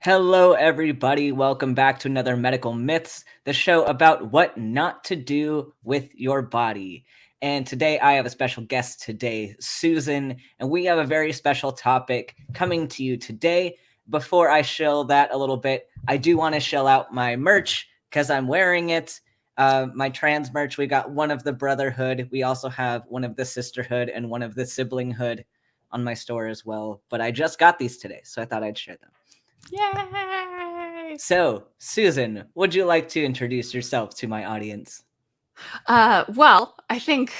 Hello, everybody. Welcome back to another Medical Myths, the show about what not to do with your body. And today I have a special guest today, Susan, and we have a very special topic coming to you today. Before I shill that a little bit, I do want to shill out my merch because I'm wearing it. My trans merch, we got one of the Brotherhood. We also have one of the Sisterhood and one of the Siblinghood on my store as well. But I just got these today, so I thought I'd share them. Yay! So, Susan, would you like to introduce yourself to my audience? Well, I think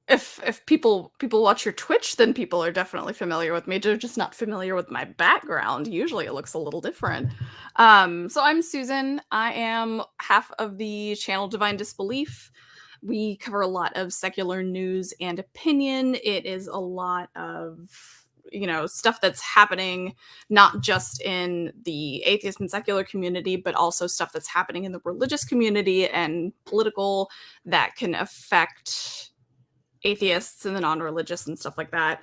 if people watch your Twitch, then people are definitely familiar with me. They're just not familiar with my background. Usually, it looks a little different. So I'm Susan. I am half of the channel Divine Disbelief. We cover a lot of secular news and opinion. It is a lot of stuff that's happening not just in the atheist and secular community, but also stuff that's happening in the religious community and political that can affect atheists and the non-religious and stuff like that.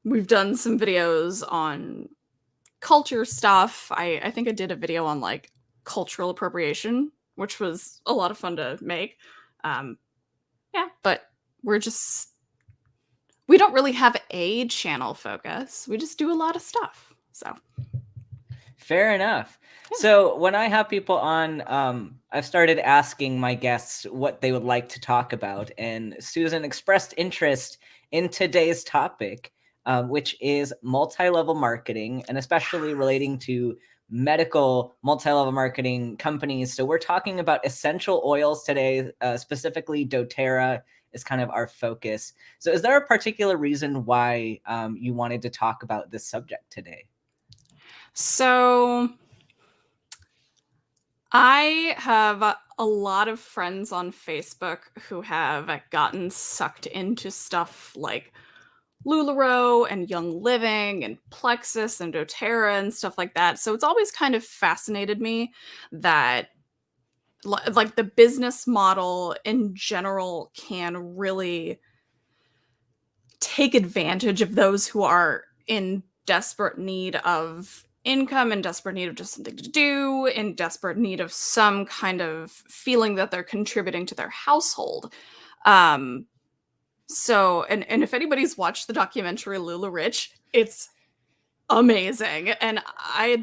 We've done some videos on culture stuff. I think I did a video on like cultural appropriation, which was a lot of fun to make. But we don't really have a channel focus. We just do a lot of stuff. So Fair enough. Yeah. So when I have people on, I've started asking my guests what they would like to talk about. And Susan expressed interest in today's topic, which is multi-level marketing, and especially relating to medical multi-level marketing companies. So we're talking about essential oils today, specifically Doterra is kind of our focus. So is there a particular reason why you wanted to talk about this subject today? So I have a lot of friends on Facebook who have gotten sucked into stuff like LuLaRoe and Young Living and Plexus and Doterra and stuff like that. So it's always kind of fascinated me that like the business model in general can really take advantage of those who are in desperate need of income, in desperate need of just something to do, in desperate need of some kind of feeling that they're contributing to their household. So if anybody's watched the documentary Lula Rich, it's amazing. And I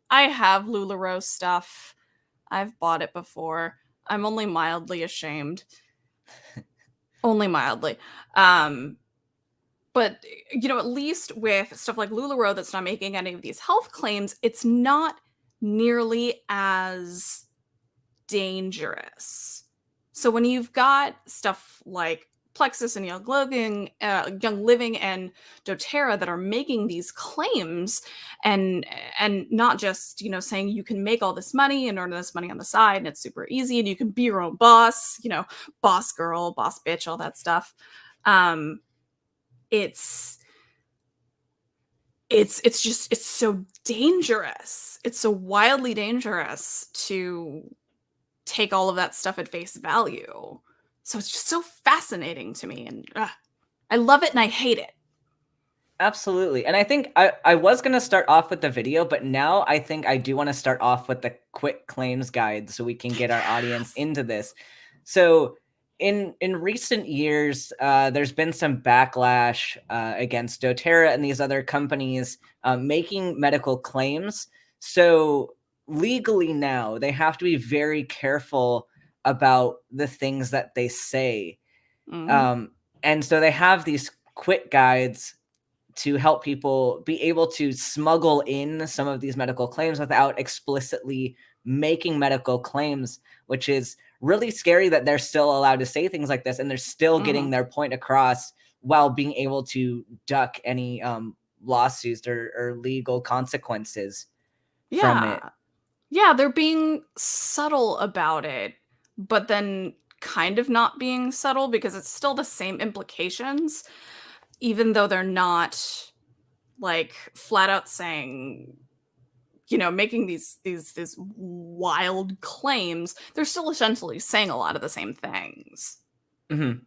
have LuLaRoe stuff. I've bought it before. I'm only mildly ashamed. Only mildly. But, at least with stuff like LuLaRoe that's not making any of these health claims, it's not nearly as dangerous. So when you've got stuff like Plexus and Young Living and Doterra that are making these claims and not just, saying you can make all this money and earn this money on the side and it's super easy and you can be your own boss, boss girl, boss bitch, all that stuff. It's so dangerous. It's so wildly dangerous to take all of that stuff at face value. So it's just so fascinating to me, and I love it and I hate it. Absolutely. And I think I was going to start off with the video, but now I think I do want to start off with the quick claims guide so we can get our audience into this. So in recent years, there's been some backlash against Doterra and these other companies making medical claims. So legally now, they have to be very careful about the things that they say. Mm. And so they have these quick guides to help people be able to smuggle in some of these medical claims without explicitly making medical claims, which is really scary that they're still allowed to say things like this and they're still getting their point across while being able to duck any lawsuits or legal consequences from it. Yeah, they're being subtle about it, but then kind of not being subtle because it's still the same implications, even though they're not like flat out saying, making these wild claims. They're still essentially saying a lot of the same things. Mm-hmm.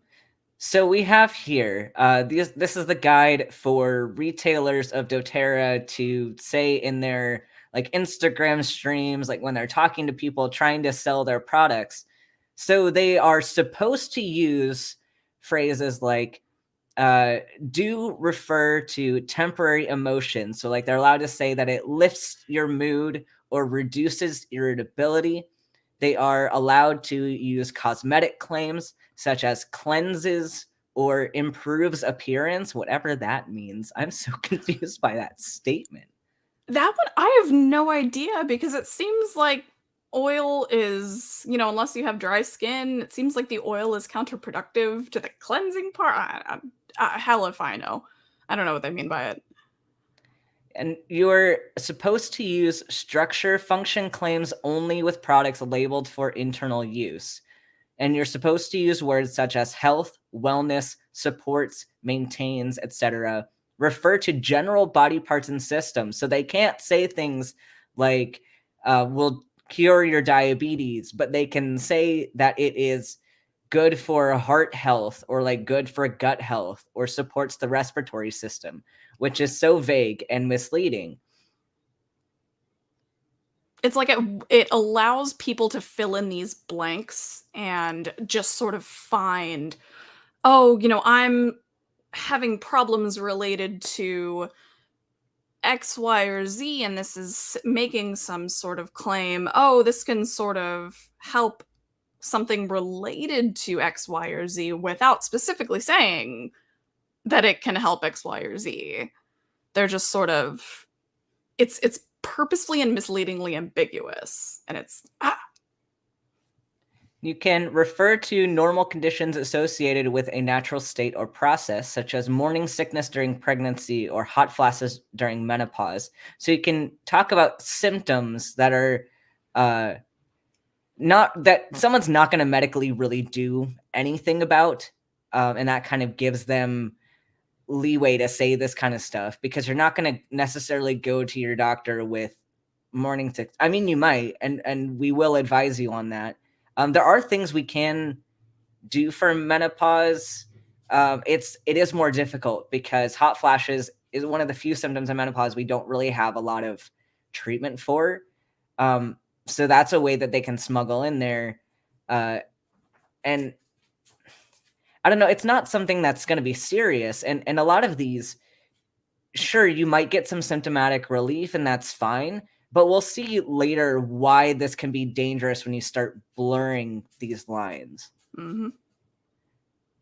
So we have here, this is the guide for retailers of doTERRA to say in their like Instagram streams, like when they're talking to people trying to sell their products. So they are supposed to use phrases like do refer to temporary emotions. So like they're allowed to say that it lifts your mood or reduces irritability. They are allowed to use cosmetic claims such as cleanses or improves appearance, whatever that means. I'm so confused by that statement. That one, I have no idea because it seems like oil is, unless you have dry skin, it seems like the oil is counterproductive to the cleansing part. Hell if I know. I don't know what they mean by it. And you're supposed to use structure function claims only with products labeled for internal use. And you're supposed to use words such as health, wellness, supports, maintains, etc. Refer to general body parts and systems. So they can't say things like will cure your diabetes, but they can say that it is good for heart health or like good for gut health or supports the respiratory system, which is so vague and misleading. It's like it allows people to fill in these blanks and just sort of find, oh, I'm having problems related to X, Y, or Z, and this is making some sort of claim. Oh, this can sort of help something related to X, Y, or Z without specifically saying that it can help X, Y, or Z. They're just sort of it's purposefully and misleadingly ambiguous, and it's You can refer to normal conditions associated with a natural state or process, such as morning sickness during pregnancy or hot flashes during menopause. So you can talk about symptoms that are not that someone's not going to medically really do anything about, and that kind of gives them leeway to say this kind of stuff because you're not going to necessarily go to your doctor with morning sickness. I mean, you might, and we will advise you on that. There are things we can do for menopause. It is more difficult because hot flashes is one of the few symptoms of menopause we don't really have a lot of treatment for. So that's a way that they can smuggle in there. And I don't know, it's not something that's going to be serious. And a lot of these, sure, you might get some symptomatic relief and that's fine. But we'll see later why this can be dangerous when you start blurring these lines. mm-hmm.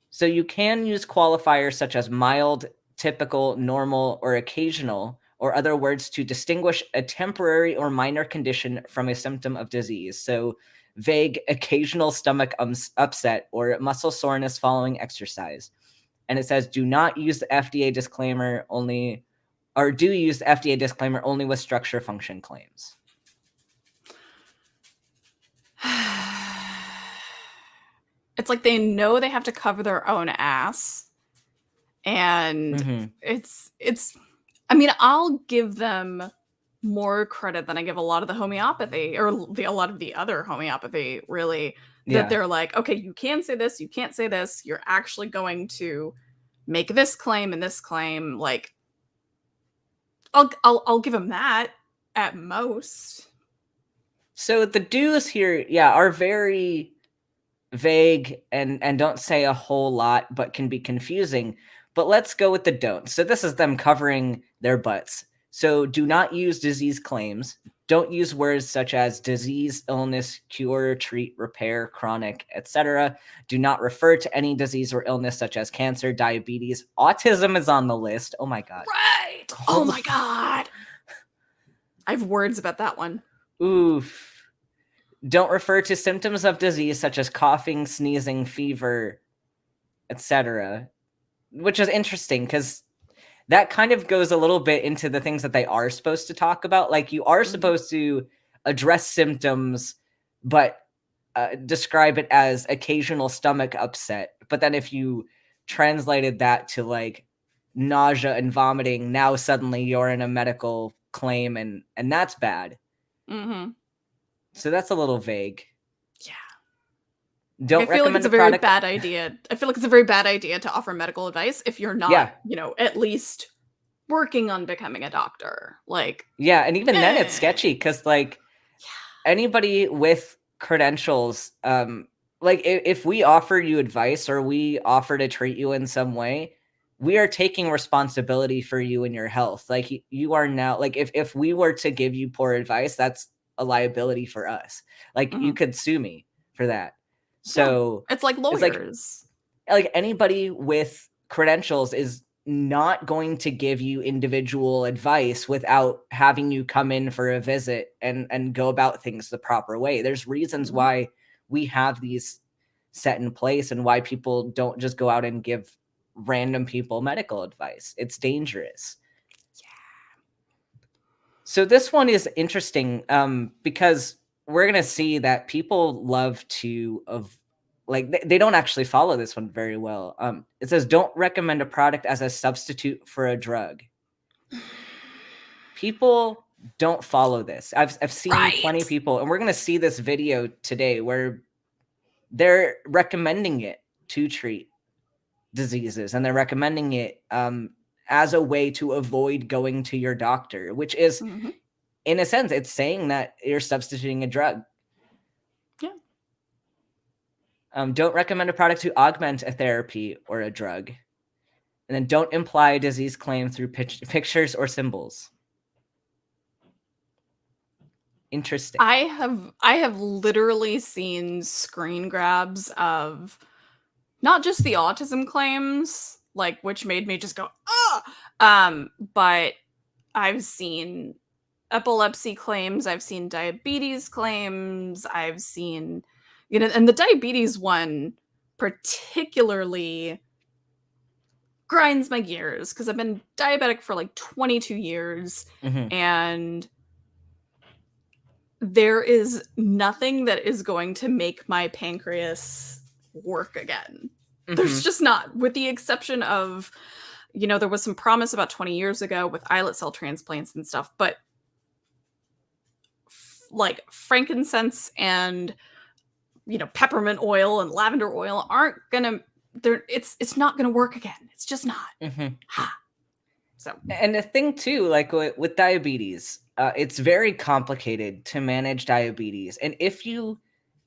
So you can use qualifiers such as mild, typical, normal, or occasional, or other words to distinguish a temporary or minor condition from a symptom of disease. So vague, occasional stomach upset or muscle soreness following exercise. And it says do not use the FDA disclaimer only, or do use the FDA disclaimer only with structure function claims. It's like they know they have to cover their own ass, and Mm-hmm. it's I mean, I'll give them more credit than I give a lot of the homeopathy or a lot of the other homeopathy, really, that Yeah. they're like, okay, you can say this, you can't say this, you're actually going to make this claim and this claim. Like, I'll give them that at most. So the do's here, yeah, are very vague and don't say a whole lot, but can be confusing. But let's go with the don'ts. So this is them covering their butts. So do not use disease claims. Don't use words such as disease, illness, cure, treat, repair, chronic, etc. Do not refer to any disease or illness such as cancer, diabetes. Autism is on the list. Oh my God. Right. Oh my God. I have words about that one. Oof. Don't refer to symptoms of disease such as coughing, sneezing, fever, etc. Which is interesting because that kind of goes a little bit into the things that they are supposed to talk about. Like you are supposed to address symptoms, but describe it as occasional stomach upset. But then if you translated that to like nausea and vomiting, now suddenly you're in a medical claim and that's bad. Mm-hmm. So that's a little vague. Yeah. Like, I Don't feel like recommend it's a a very product. bad idea. I feel like it's a very bad idea to offer medical advice if you're not, Yeah. at least working on becoming a doctor. Like, Yeah, and even then it's eh. sketchy because like anybody with credentials, like if we offer you advice or we offer to treat you in some way, we are taking responsibility for you and your health. Like you are now, like if we were to give you poor advice, that's a liability for us. Like you Mhm. could sue me for that. Yeah. So It's like it's lawyers. like anybody with credentials is not going to give you individual advice without having you come in for a visit and go about things the proper way. There's reasons Mhm. why we have these set in place and why people don't just go out and give random people medical advice. It's dangerous. So this one is interesting because we're going to see that people love to they don't actually follow this one very well. It says don't recommend a product as a substitute for a drug. People don't follow this. I've seen plenty of Right. people, and we're going to see this video today where they're recommending it to treat diseases, and they're recommending it as a way to avoid going to your doctor, which is Mhm. in a sense, it's saying that you're substituting a drug. Yeah. Don't recommend a product to augment a therapy or a drug. And then don't imply a disease claim through pictures or symbols. Interesting. I have literally seen screen grabs of not just the autism claims, like, which made me just go, but I've seen epilepsy claims, I've seen diabetes claims, I've seen, and the diabetes one particularly grinds my gears because I've been diabetic for like 22 years, Mm-hmm. and there is nothing that is going to make my pancreas work again. There's Mm-hmm. just not, with the exception of, there was some promise about 20 years ago with islet cell transplants and stuff, but like frankincense and, peppermint oil and lavender oil aren't gonna, it's not gonna work again. It's just not. Mm-hmm. So, And the thing too, like with diabetes, it's very complicated to manage diabetes. And if you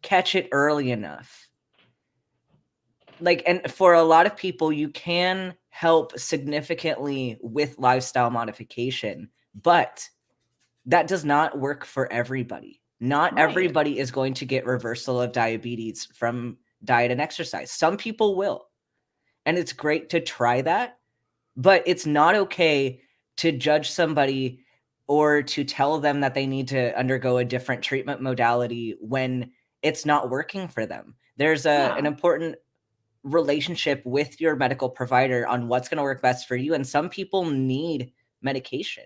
catch it early enough, and for a lot of people, you can help significantly with lifestyle modification, but that does not work for everybody. Not right. everybody is going to get reversal of diabetes from diet and exercise. Some people will. And it's great to try that, but it's not okay to judge somebody or to tell them that they need to undergo a different treatment modality when it's not working for them. There's an Yeah. important relationship with your medical provider on what's going to work best for you. And some people need medication,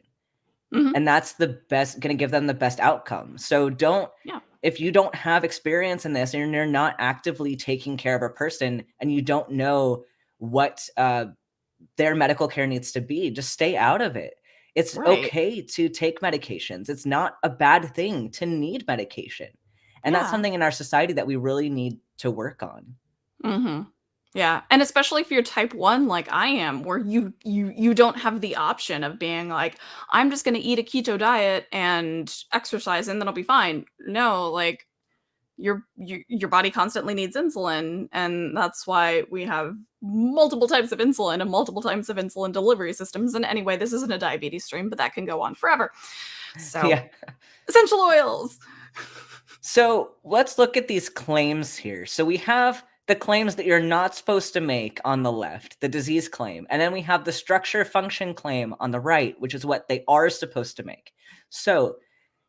Hmm. and that's the best, going to give them the best outcome. So Yeah. if you don't have experience in this and you're not actively taking care of a person and you don't know what their medical care needs to be, just stay out of it. It's Right. okay to take medications. It's not a bad thing to need medication. And that's Yeah. something in our society that we really need to work on. Hmm. Yeah, and especially if you're type 1 like I am, where you don't have the option of being like, "I'm just gonna eat a keto diet and exercise, and then I'll be fine." No, like, your body constantly needs insulin, and that's why we have multiple types of insulin and multiple types of insulin delivery systems, and anyway, this isn't a diabetes stream, but that can go on forever. So, Yeah. essential oils. So let's look at these claims here. So we have the claims that you're not supposed to make on the left, the disease claim. And then we have the structure function claim on the right, which is what they are supposed to make. So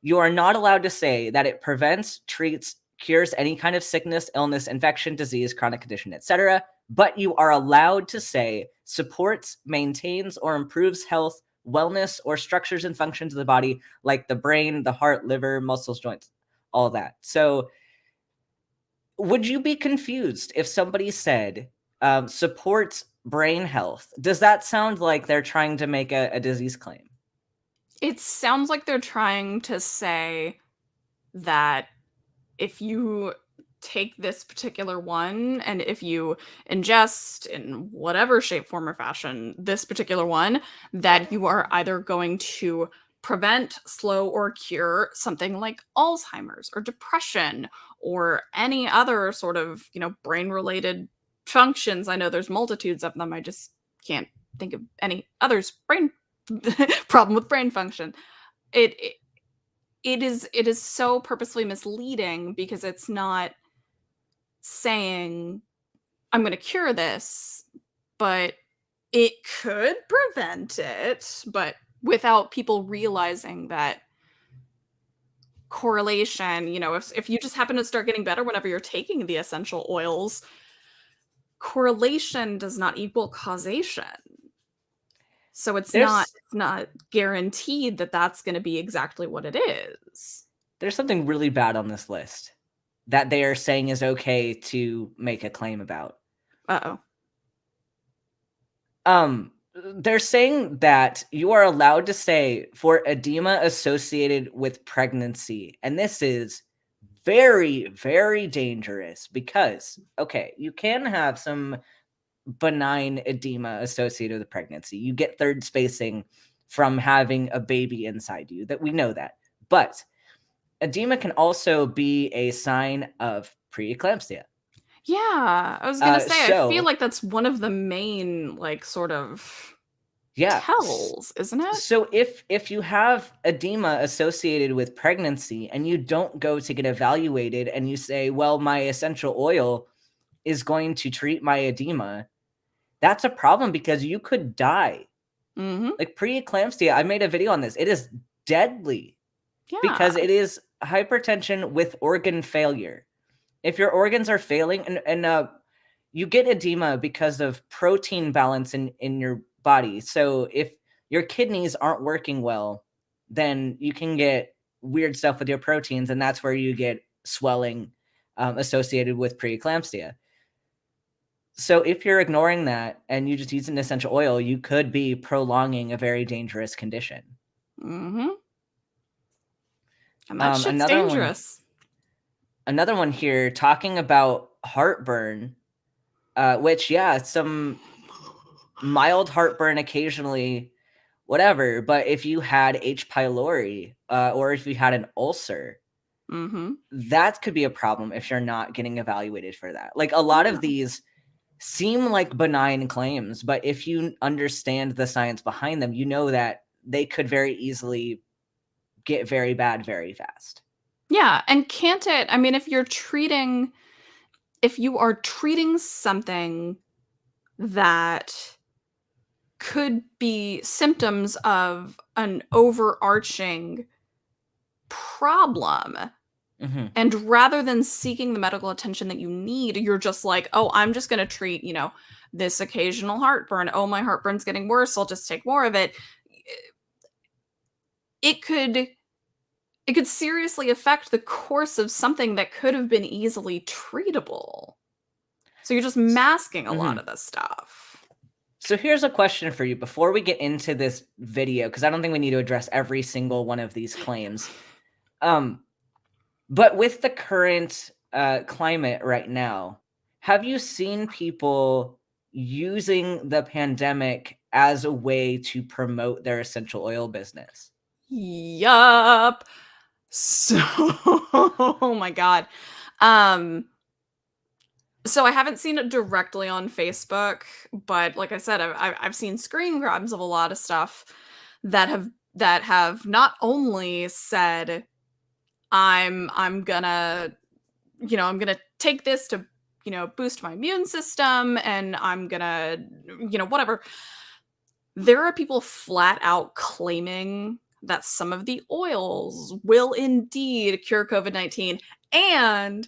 you are not allowed to say that it prevents, treats, cures any kind of sickness, illness, infection, disease, chronic condition, etc. But you are allowed to say supports, maintains, or improves health, wellness, or structures and functions of the body, like the brain, the heart, liver, muscles, joints, all that. So would you be confused if somebody said supports brain health? Does that sound like they're trying to make a disease claim? It sounds like they're trying to say that if you take this particular one, and if you ingest in whatever shape, form, or fashion this particular one, that you are either going to prevent, slow, or cure something like Alzheimer's or depression or any other sort of, brain related functions. I know there's multitudes of them. I just can't think of any others brain problem with brain function. It it is so purposefully misleading because it's not saying I'm going to cure this, but it could prevent it, but without people realizing that correlation, if you just happen to start getting better whenever you're taking the essential oils, correlation does not equal causation. So There's it's not guaranteed that that's going to be exactly what it is. there's something really bad on this list that they are saying is okay to make a claim about. Uh-oh. They're saying that you are allowed to say for edema associated with pregnancy, and this is very, very dangerous because, okay, you can have some benign edema associated with pregnancy. You get third spacing from having a baby inside you, that we know that. But edema can also be a sign of preeclampsia. Yeah, I was gonna say, I feel So like that's one of the main, sort of yeah, tells, isn't it? so if you have edema associated with pregnancy and you don't go to get evaluated and you say, well, my essential oil is going to treat my edema, that's a problem because you could die. Mm-hmm. Like preeclampsia, I made a video on this. It is deadly Yeah. because it is hypertension with organ failure. If your organs are failing and you get edema because of protein balance in your body. So if your kidneys aren't working well, then you can get weird stuff with your proteins, and that's where you get swelling associated with preeclampsia. So if you're ignoring that and you just use an essential oil, you could be prolonging a very dangerous condition. Mm-hmm. And that shit's Another dangerous. Another one here talking about heartburn, which, yeah, some mild heartburn occasionally, whatever. But if you had H. pylori or if you had an ulcer, Mm-hmm. that could be a problem if you're not getting evaluated for that. Like a lot of these seem like benign claims, but if you understand the science behind them, you know that they could very easily get very bad very fast. Yeah, and can't it? I mean, if you are treating something that could be symptoms of an overarching problem, Mm-hmm. and rather than seeking the medical attention that you need, you're just like, oh, I'm just going to treat, this occasional heartburn. Oh, my heartburn's getting worse. I'll just take more of it. It could seriously affect the course of something that could have been easily treatable. So you're just masking a lot of this stuff. So here's a question for you before we get into this video, because I don't think we need to address every single one of these claims. But with the current climate right now, have you seen people using the pandemic as a way to promote their essential oil business? Yup. So, oh my God. So I haven't seen it directly on Facebook, but like I said, I've seen screen grabs of a lot of stuff that have not only said I'm gonna take this to boost my immune system, and I'm gonna whatever. There are people flat out claiming that some of the oils will indeed cure COVID-19, and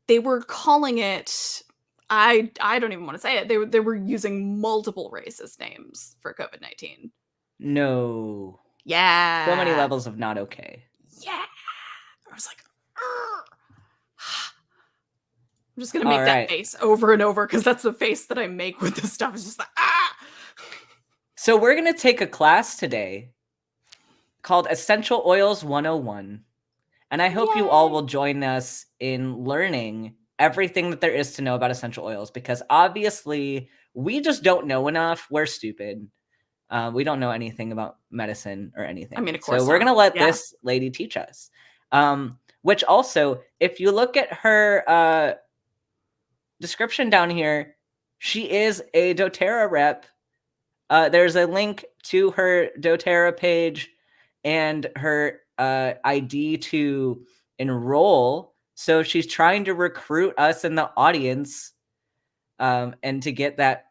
they were calling it, I don't even want to say it. They were using multiple racist names for COVID-19. No. Yeah. So many levels of not okay. Yeah. I was like, I'm just going to make that face over and over because that's the face that I make with this stuff. It's just like, ah. So we're going to take a class today called Essential Oils 101. And I hope you all Yay! will join us in learning everything that there is to know about essential oils, because obviously we just don't know enough. We're stupid. We don't know anything about medicine or anything. I mean, of So course we're not. going to let Yeah. this lady teach us. Which also, if you look at her description down here, she is a Doterra rep. There's a link to her Doterra page and her ID to enroll. So she's trying to recruit us in the audience, and to get that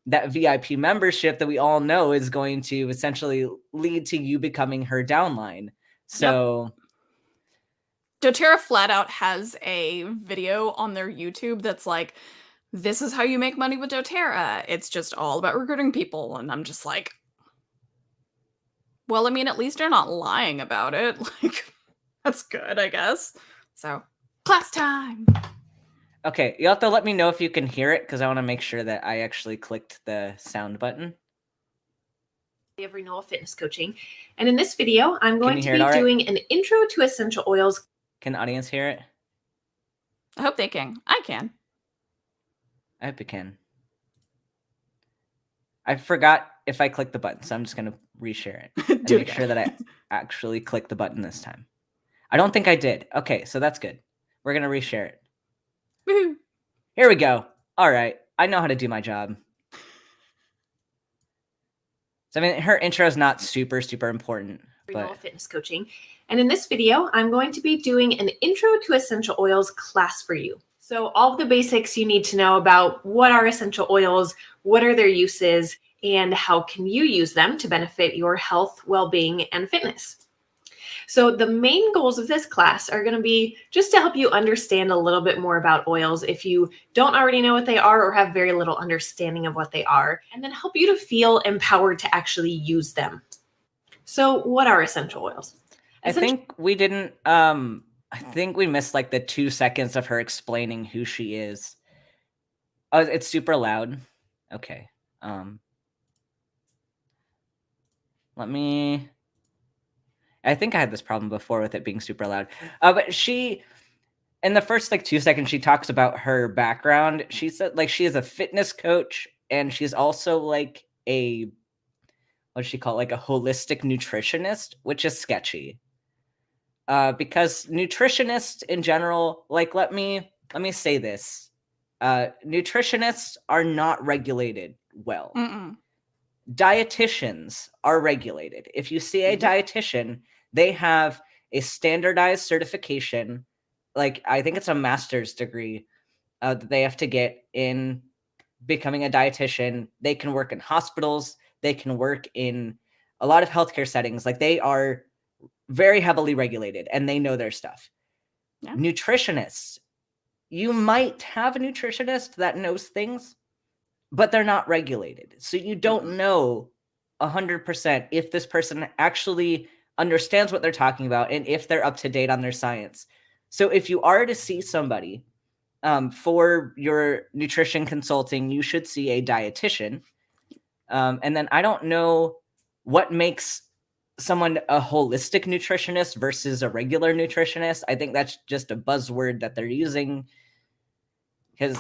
VIP membership that we all know is going to essentially lead to you becoming her downline. So Doterra flat out has a video on their YouTube that's like, this is how you make money with Doterra. It's just all about recruiting people. And I'm just like, well, I mean, at least you're not lying about it. Like, that's good, I guess. So, class time. okay, you'll have to let me know if you can hear it, because I want to make sure that I actually clicked the sound button. Of Renewal Fitness Coaching. And in this video, I'm going to be all right? doing an intro to essential oils. Can the audience hear it? I hope they can. I can. I hope it can. I forgot if I clicked the button, so I'm just going to reshare it and Do it make again. sure that I actually clicked the button this time. I don't think I did. Okay, so that's good. We're going to reshare it. Woohoo. Here we go. All right. I know how to do my job. So, I mean, her intro is not super, super important. Renewal But Fitness Coaching. And in this video, I'm going to be doing an intro to essential oils class for you. So all of the basics you need to know about what are essential oils, what are their uses, and how can you use them to benefit your health, well-being, and fitness. So the main goals of this class are going to be just to help you understand a little bit more about oils if you don't already know what they are or have very little understanding of what they are, and then help you to feel empowered to actually use them. So what are essential oils? I think we didn't, I think we missed like the 2 seconds of her explaining who she is. Oh, it's super loud. Okay. Let me, I think I had this problem before with it being super loud. But she, in the first like 2 seconds, she talks about her background. She said like she is a fitness coach, and she's also like a, what does she call it? Like a holistic nutritionist, which is sketchy. Because nutritionists in general, like let me say this. Nutritionists are not regulated well. Mm-mm. Dietitians are regulated. If you see a dietitian, they have a standardized certification, like I think it's a master's degree, that they have to get in becoming a dietitian. They can work in hospitals, they can work in a lot of healthcare settings. Like they are very heavily regulated and they know their stuff. Yeah. Nutritionists, you might have a nutritionist that knows things, but they're not regulated. So you don't know 100% if this person actually understands what they're talking about and if they're up to date on their science. So if you are to see somebody for your nutrition consulting, you should see a dietitian. And then I don't know what makes someone a holistic nutritionist versus a regular nutritionist. I think that's just a buzzword that they're using.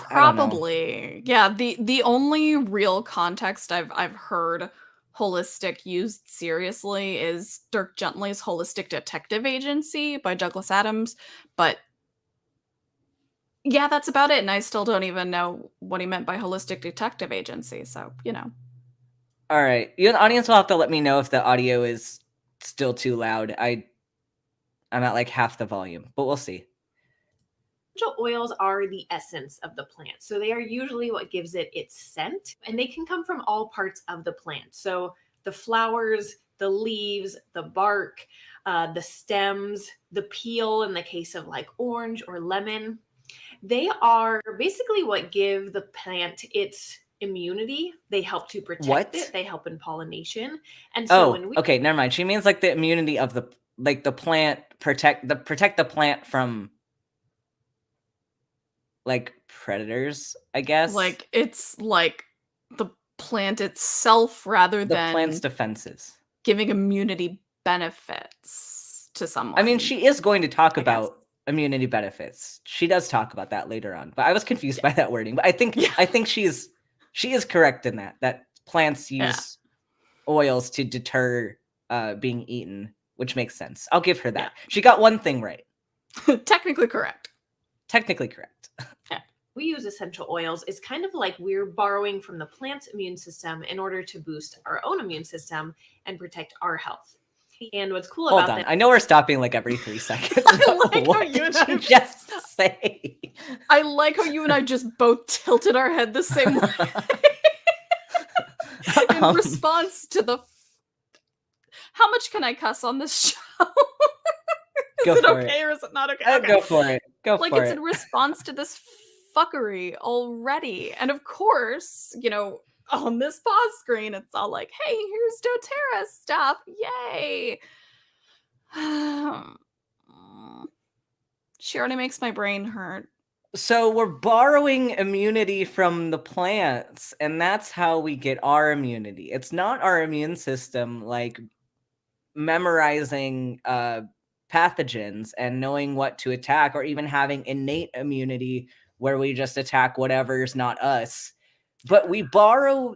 Probably. Yeah, the only real context I've heard holistic used seriously is Dirk Gently's Holistic Detective Agency by Douglas Adams, but yeah, that's about it, and I still don't even know what he meant by Holistic Detective Agency, so, you know. All right. You, the audience, will have to let me know if the audio is still too loud. I'm at like half the volume, but we'll see. Essential oils are the essence of the plant. So they are usually what gives it its scent, and they can come from all parts of the plant. So the flowers, the leaves, the bark, the stems, the peel in the case of like orange or lemon. They are basically what give the plant its immunity. They help to protect it. They help in pollination. And so when we okay, never mind. She means like the immunity of the, like the plant, protect the plant from like predators, I guess. Like, it's like the plant itself rather the than plant's defenses. giving immunity benefits to someone. I mean, she is going to talk I guess. about immunity benefits. She does talk about that later on, but I was confused by that wording. But I think she is correct in that plants use oils to deter being eaten, which makes sense. I'll give her that. Yeah. She got one thing right. Technically correct. Technically correct. We use essential oils is kind of like we're borrowing from the plant's immune system in order to boost our own immune system and protect our health. And what's cool Hold about on. that, I know we're stopping like every 3 seconds. I like how What you did and you I just say? I like how you and I just both tilted our head the same way in response to the. How much can I cuss on this show? Go Is it for okay or is it not okay? Okay. Go for it. Go Like for it's it. in response to this fuckery already. And of course, you know, on this pause screen, it's all like, hey, here's doTERRA stuff. Yay. She already makes my brain hurt. So we're borrowing immunity from the plants, and that's how we get our immunity. It's not our immune system like memorizing pathogens and knowing what to attack, or even having innate immunity where we just attack whatever's not us. But we borrow,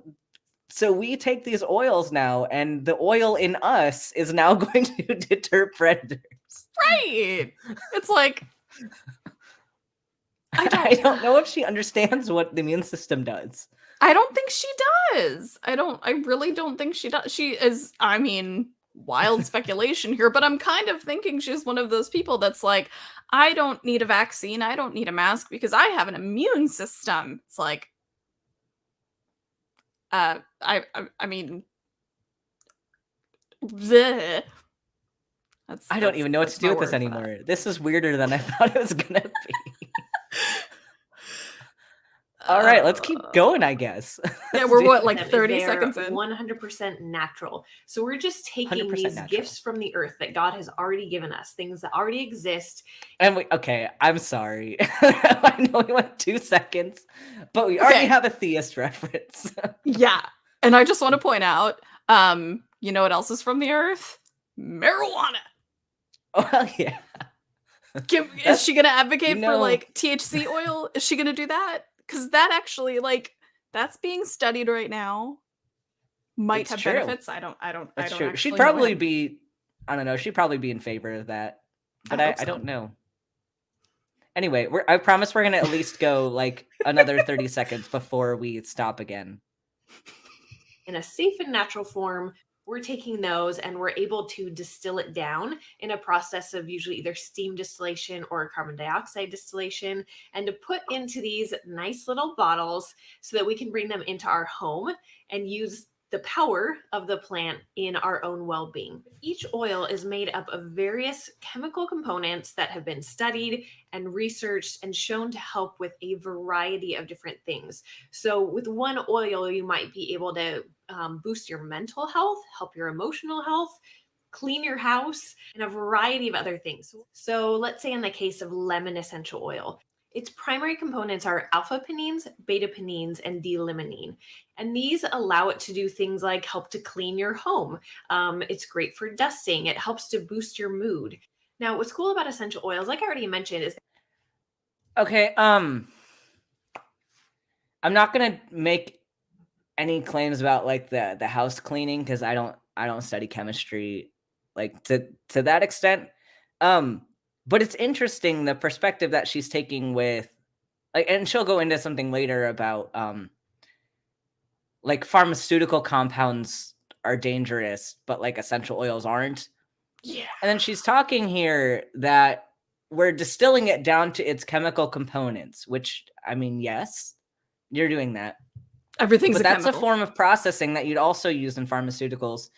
so we take these oils now, and the oil in us is now going to deter predators. Right. It's like I don't know if she understands what the immune system does. I don't think she does. I really don't think she does. She is, I mean, wild speculation here, but I'm kind of thinking she's one of those people that's like, I don't need a vaccine, I don't need a mask because I have an immune system. It's like, I mean, bleh. I don't even know what to do with this my word for that. anymore. This is weirder than I thought it was gonna be. All right, let's keep going, I guess. Yeah, Let's we're do what, it. like 30 seconds in? 100% natural. So we're just taking 100% these natural. gifts from the earth that God has already given us, things that already exist. And okay, I'm sorry. I know we went 2 seconds, but we already Okay. have a theist reference. Yeah. And I just want to point out, you know what else is from the earth? Marijuana. Well, yeah. Is she going to advocate you for know- like THC oil? Is she going to do that? Because that actually, like, that's being studied right now. Might It's have true. benefits. I don't That's true. actually She'd know probably it. be, I don't know, she'd probably be in favor of that. But I I hope so. don't know. Anyway, I promise we're going to at least go like another 30 seconds before we stop again. In a safe and natural form, we're taking those and we're able to distill it down in a process of usually either steam distillation or carbon dioxide distillation, and to put into these nice little bottles so that we can bring them into our home and use the power of the plant in our own well-being. Each oil is made up of various chemical components that have been studied and researched and shown to help with a variety of different things. So with one oil, you might be able to boost your mental health, help your emotional health, clean your house, and a variety of other things. So let's say in the case of lemon essential oil, its primary components are alpha-penines, beta-penines, and D-limonene. And these allow it to do things like help to clean your home. It's great for dusting. It helps to boost your mood. Now, what's cool about essential oils, like I already mentioned, is Okay, I'm not going to make any claims about like the house cleaning because I don't study chemistry like to that extent. But it's interesting the perspective that she's taking with like, and she'll go into something later about like pharmaceutical compounds are dangerous, but like essential oils aren't. Yeah. And then she's talking here that we're distilling it down to its chemical components, which I mean, yes, you're doing that. Everything's But a that's chemical. a form of processing that you'd also use in pharmaceuticals.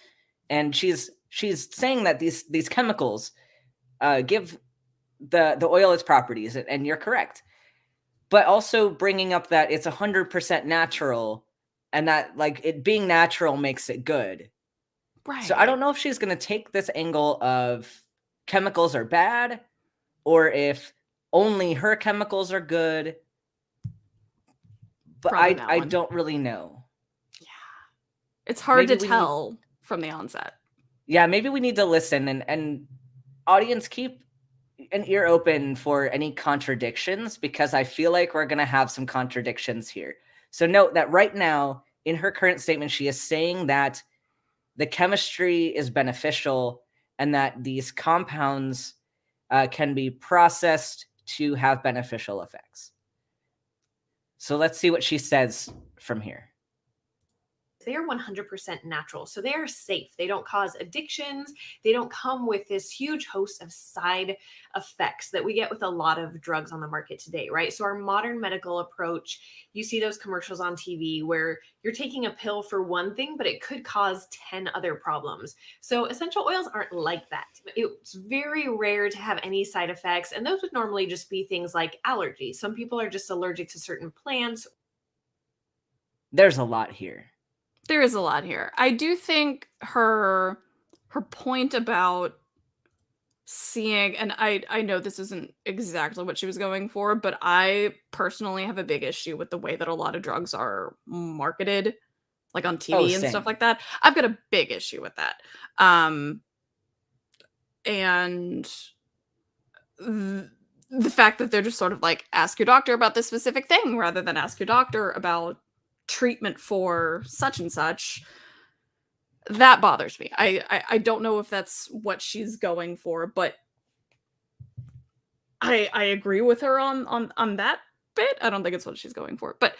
And she's saying that these chemicals give the oil its properties, and you're correct. But also bringing up that it's 100% natural, and that like it being natural makes it good. Right. So I don't know if she's going to take this angle of chemicals are bad, or if only her chemicals are good. But Probably that I one. don't really know. Yeah. It's hard Maybe to we tell from the onset. Yeah, maybe we need to listen and audience, keep an ear open for any contradictions, because I feel like we're going to have some contradictions here. So note that right now, in her current statement, she is saying that the chemistry is beneficial and that these compounds can be processed to have beneficial effects. So let's see what she says from here. They are 100% natural. So they are safe. They don't cause addictions. They don't come with this huge host of side effects that we get with a lot of drugs on the market today, right? So our modern medical approach, you see those commercials on TV where you're taking a pill for one thing, but it could cause 10 other problems. So essential oils aren't like that. It's very rare to have any side effects. And those would normally just be things like allergies. Some people are just allergic to certain plants. There's a lot here. There is a lot here. I do think her point about seeing, and I know this isn't exactly what she was going for, but I personally have a big issue with the way that a lot of drugs are marketed, like on TV and stuff same. like that. I've got a big issue with that. And the fact that they're just sort of like, ask your doctor about this specific thing rather than ask your doctor about treatment for such and such, that bothers me. I don't know if that's what she's going for, but I agree with her on that bit. I don't think it's what she's going for, but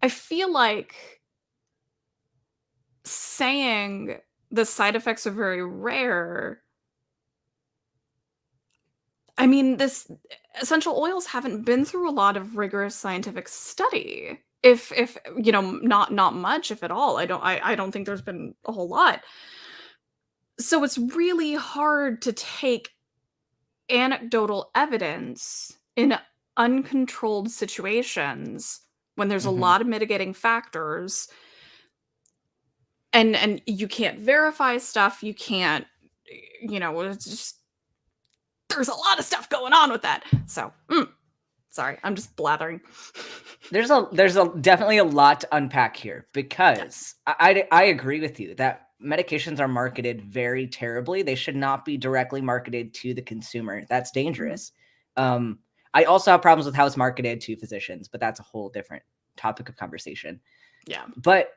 I feel like saying the side effects are very rare. I mean, this essential oils haven't been through a lot of rigorous scientific study. If you know, not much, if at all. I don't think there's been a whole lot. So it's really hard to take anecdotal evidence in uncontrolled situations when there's a lot of mitigating factors, and you can't verify stuff, you can't, you know, it's just, there's a lot of stuff going on with that. So sorry, I'm just blathering. There's definitely a lot to unpack here, because I agree with you that medications are marketed very terribly. They should not be directly marketed to the consumer. That's dangerous. I also have problems with how it's marketed to physicians, but that's a whole different topic of conversation. Yeah. But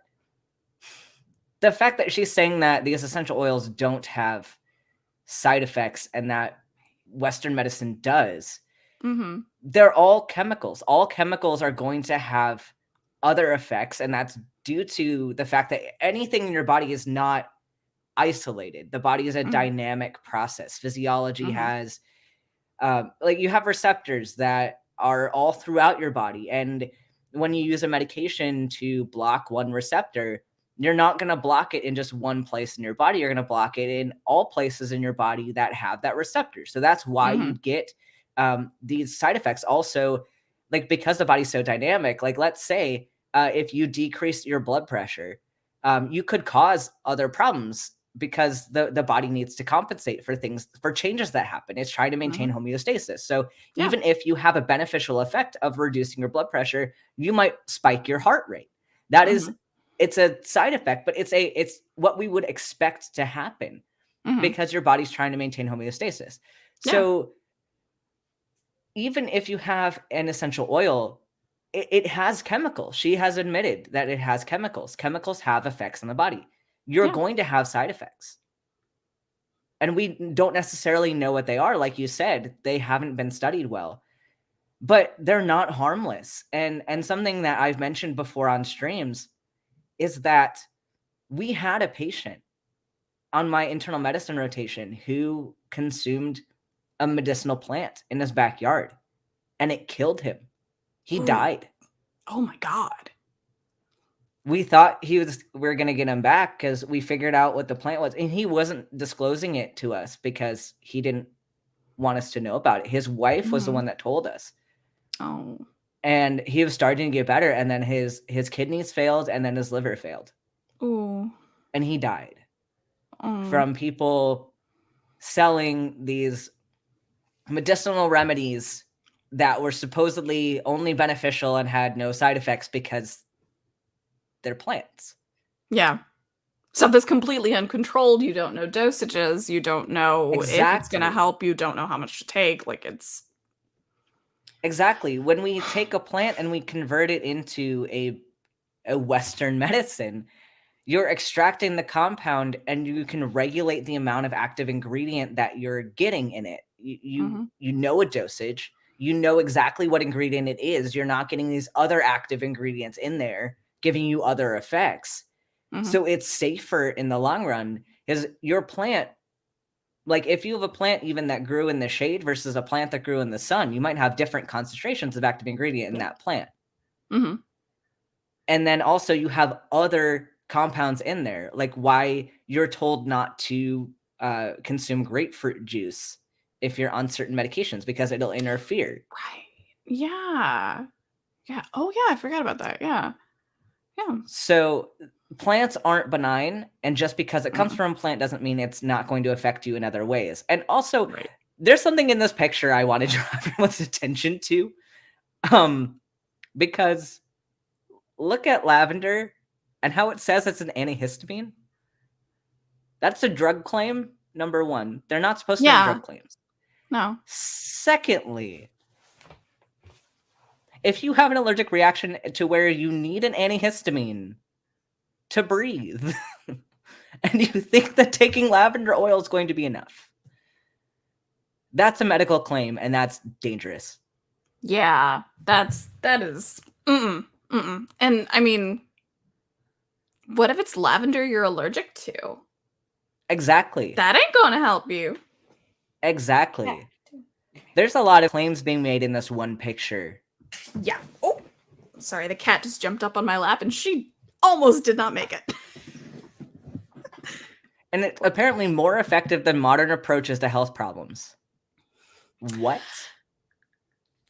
the fact that she's saying that these essential oils don't have side effects and that Western medicine does, they're all chemicals. All chemicals are going to have other effects, and that's due to the fact that anything in your body is not isolated. The body is a dynamic process. Physiology has, like, you have receptors that are all throughout your body, and when you use a medication to block one receptor, you're not going to block it in just one place in your body. You're going to block it in all places in your body that have that receptor. So that's why you get these side effects. Also, like, because the body's so dynamic, like, let's say if you decrease your blood pressure, you could cause other problems, because the body needs to compensate for things, for changes that happen. It's trying to maintain homeostasis. So even if you have a beneficial effect of reducing your blood pressure, you might spike your heart rate. That is, it's a side effect, but it's what we would expect to happen because your body's trying to maintain homeostasis. So even if you have an essential oil, it has chemicals. She has admitted that it has chemicals. Chemicals have effects on the body. You're going to have side effects. And we don't necessarily know what they are. Like you said, they haven't been studied well. But they're not harmless. And something that I've mentioned before on streams is that we had a patient on my internal medicine rotation who consumed a medicinal plant in his backyard, and it killed him. He died. Oh my God. We thought we're going to get him back because we figured out what the plant was, and he wasn't disclosing it to us because he didn't want us to know about it. His wife was the one that told us. Oh. And he was starting to get better, and then his kidneys failed, and then his liver failed. Oh. And he died from people selling these medicinal remedies that were supposedly only beneficial and had no side effects because they're plants. Yeah. stuff that's completely uncontrolled. You don't know dosages. You don't know if it's going to Exactly. help. You don't know how much to take. Like, it's Exactly. When we take a plant and we convert it into a Western medicine, you're extracting the compound and you can regulate the amount of active ingredient that you're getting in it. You know a dosage, you know exactly what ingredient it is. You're not getting these other active ingredients in there giving you other effects. So it's safer in the long run, because your plant, like if you have a plant even that grew in the shade versus a plant that grew in the sun, you might have different concentrations of active ingredient in that plant. And then also you have other compounds in there, like why you're told not to consume grapefruit juice if you're on certain medications, because it'll interfere. right. Yeah. Yeah. Oh, yeah. I forgot about that. Yeah. Yeah. So plants aren't benign, and just because it comes from a plant doesn't mean it's not going to affect you in other ways. And also, Right. there's something in this picture I want to draw everyone's attention to, because look at lavender and how it says it's an antihistamine. That's a drug claim, number one. They're not supposed to make drug claims. No. Secondly, if you have an allergic reaction to where you need an antihistamine to breathe, and you think that taking lavender oil is going to be enough, that's a medical claim, and that's dangerous. Yeah. That is. And I mean, what if it's lavender you're allergic to? Exactly. That ain't gonna help you. Exactly. There's a lot of claims being made in this one picture. Yeah. Oh, sorry. The cat just jumped up on my lap and she almost did not make it. And it's apparently more effective than modern approaches to health problems. What?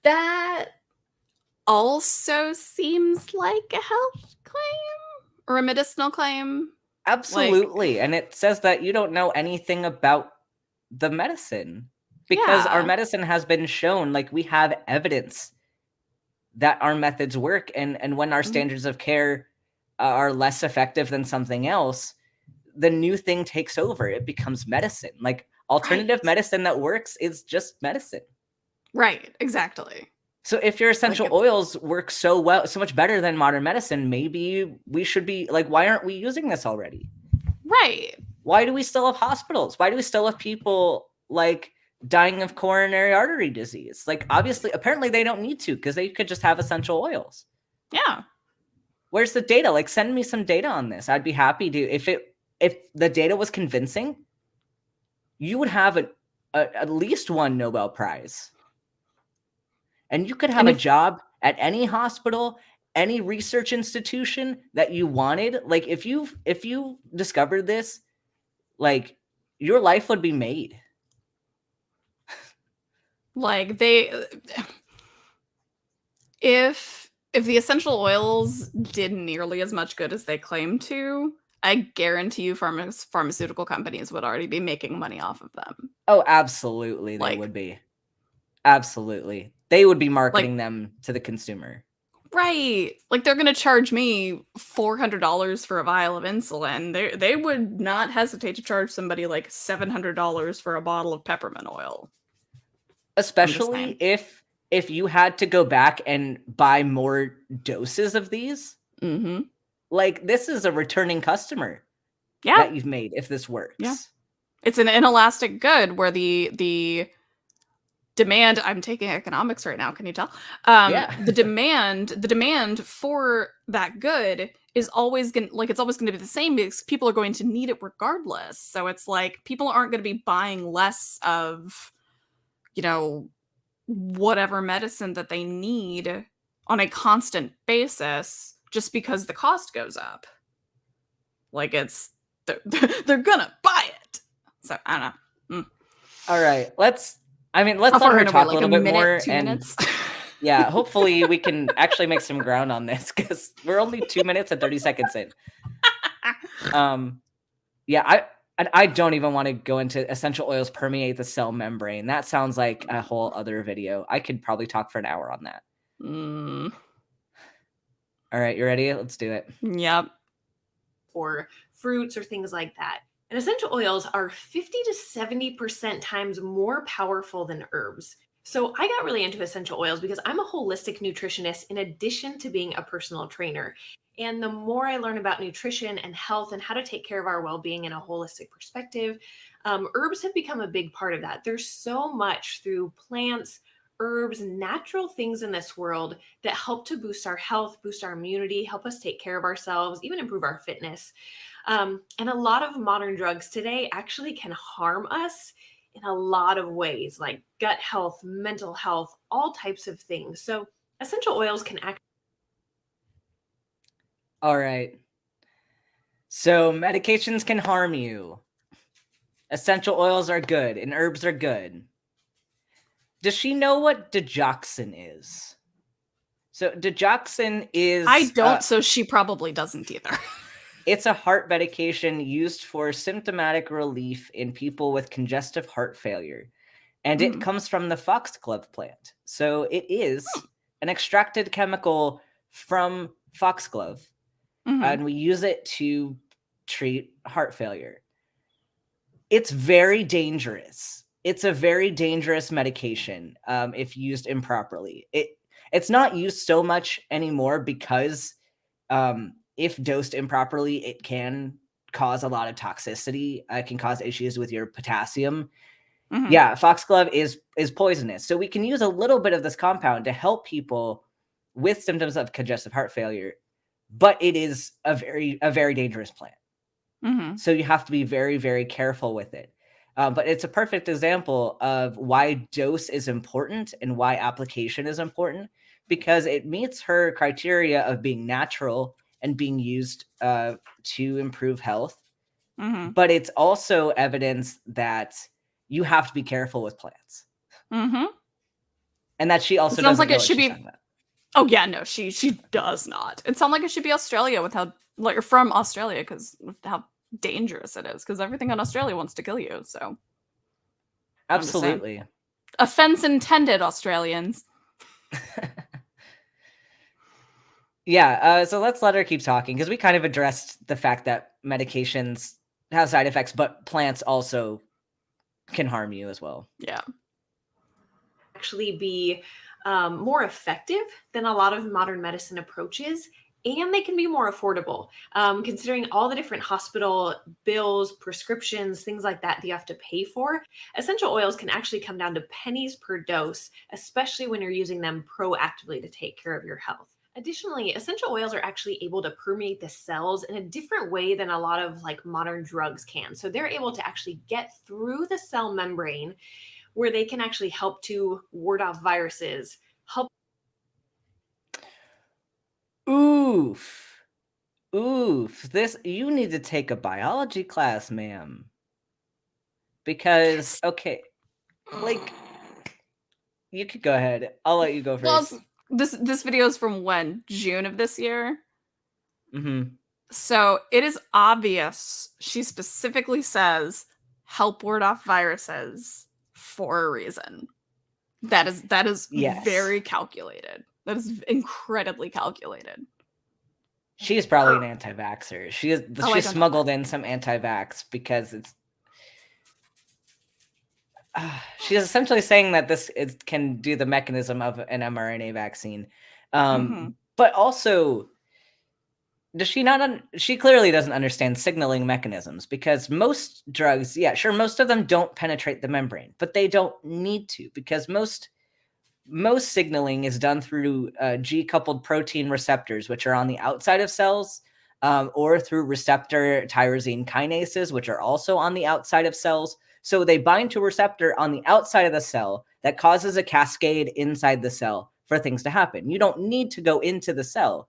That also seems like a health claim or a medicinal claim. Absolutely. And it says that you don't know anything about the medicine, because our medicine has been shown, like we have evidence that our methods work. And when our standards of care are less effective than something else, the new thing takes over. It becomes medicine. Like alternative medicine that works is just medicine. Right. Exactly. So if your essential oils work so well, so much better than modern medicine, maybe we should be like, why aren't we using this already? Right. Why do we still have hospitals? Why do we still have people like dying of coronary artery disease? Like obviously, apparently they don't need to, because they could just have essential oils. Yeah. Where's the data? Like send me some data on this. I'd be happy to, if the data was convincing, you would have at least one Nobel Prize. And you could have a job at any hospital, any research institution that you wanted. Like if you discovered this, like your life would be made. Like if the essential oils did nearly as much good as they claim to, I guarantee you pharmaceutical companies would already be making money off of them. Oh, absolutely. They would be. Absolutely. They would be marketing them to the consumer. Right. Like they're going to charge me $400 for a vial of insulin. They would not hesitate to charge somebody like $700 for a bottle of peppermint oil. Especially if you had to go back and buy more doses of these. Like this is a returning customer that you've made if this works. Yeah. It's an inelastic good where the demand, I'm taking economics right now, can you tell? The demand for that good is always going to, like, it's always going to be the same because people are going to need it regardless. So it's like people aren't going to be buying less of, whatever medicine that they need on a constant basis just because the cost goes up. Like they're gonna buy it. So I don't know. All right, let's let her talk a little bit more. 2 minutes. Yeah, hopefully we can actually make some ground on this, because we're only 2 minutes and 30 seconds in. I don't even want to go into essential oils permeate the cell membrane. That sounds like a whole other video. I could probably talk for an hour on that. All right, you ready? Let's do it. Yep. For fruits or things like that. And essential oils are 50 to 70% times more powerful than herbs. So I got really into essential oils because I'm a holistic nutritionist in addition to being a personal trainer. And the more I learn about nutrition and health and how to take care of our well-being in a holistic perspective, herbs have become a big part of that. There's so much through plants, herbs, natural things in this world that help to boost our health, boost our immunity, help us take care of ourselves, even improve our fitness. And a lot of modern drugs today actually can harm us in a lot of ways, like gut health, mental health, all types of things. So essential oils can act. All right. So medications can harm you. Essential oils are good and herbs are good. Does she know what digoxin is? So digoxin is... I don't, so she probably doesn't either. It's a heart medication used for symptomatic relief in people with congestive heart failure. And it comes from the foxglove plant. So it is an extracted chemical from foxglove. And we use it to treat heart failure. It's very dangerous. It's a very dangerous medication if used improperly. It's not used so much anymore because if dosed improperly, it can cause a lot of toxicity. It can cause issues with your potassium. Yeah, foxglove is poisonous. So we can use a little bit of this compound to help people with symptoms of congestive heart failure, but it is a very dangerous plant. So you have to be very, very careful with it. But it's a perfect example of why dose is important and why application is important, because it meets her criteria of being natural and being used to improve health. But it's also evidence that you have to be careful with plants. And that she also doesn't know what she's talking about. Oh yeah, no, she does not. It sounds like it should be Australia with how, like, you're from Australia, because how dangerous it is, because everything in Australia wants to kill you. So absolutely, offense intended, Australians. Yeah, so let's let her keep talking, because we kind of addressed the fact that medications have side effects, but plants also can harm you as well. Yeah. Actually be more effective than a lot of modern medicine approaches, and they can be more affordable. Considering all the different hospital bills, prescriptions, things like that you have to pay for, essential oils can actually come down to pennies per dose, especially when you're using them proactively to take care of your health. Additionally, essential oils are actually able to permeate the cells in a different way than a lot of like modern drugs can. So they're able to actually get through the cell membrane, where they can actually help to ward off viruses, help. Oof. This, you need to take a biology class, ma'am. Because, okay, like, you could go ahead. I'll let you go first. Well, this video is from when? June of this year? So it is obvious she specifically says help ward off viruses for a reason. That is Yes. very calculated. That is incredibly calculated. She's probably an anti-vaxxer. She smuggled in some anti-vax because it's... she's essentially saying that this can do the mechanism of an mRNA vaccine. But also, does she not... she clearly doesn't understand signaling mechanisms, because most drugs, yeah, sure, most of them don't penetrate the membrane, but they don't need to, because most signaling is done through G-coupled protein receptors, which are on the outside of cells, or through receptor tyrosine kinases, which are also on the outside of cells. So they bind to a receptor on the outside of the cell that causes a cascade inside the cell for things to happen. You don't need to go into the cell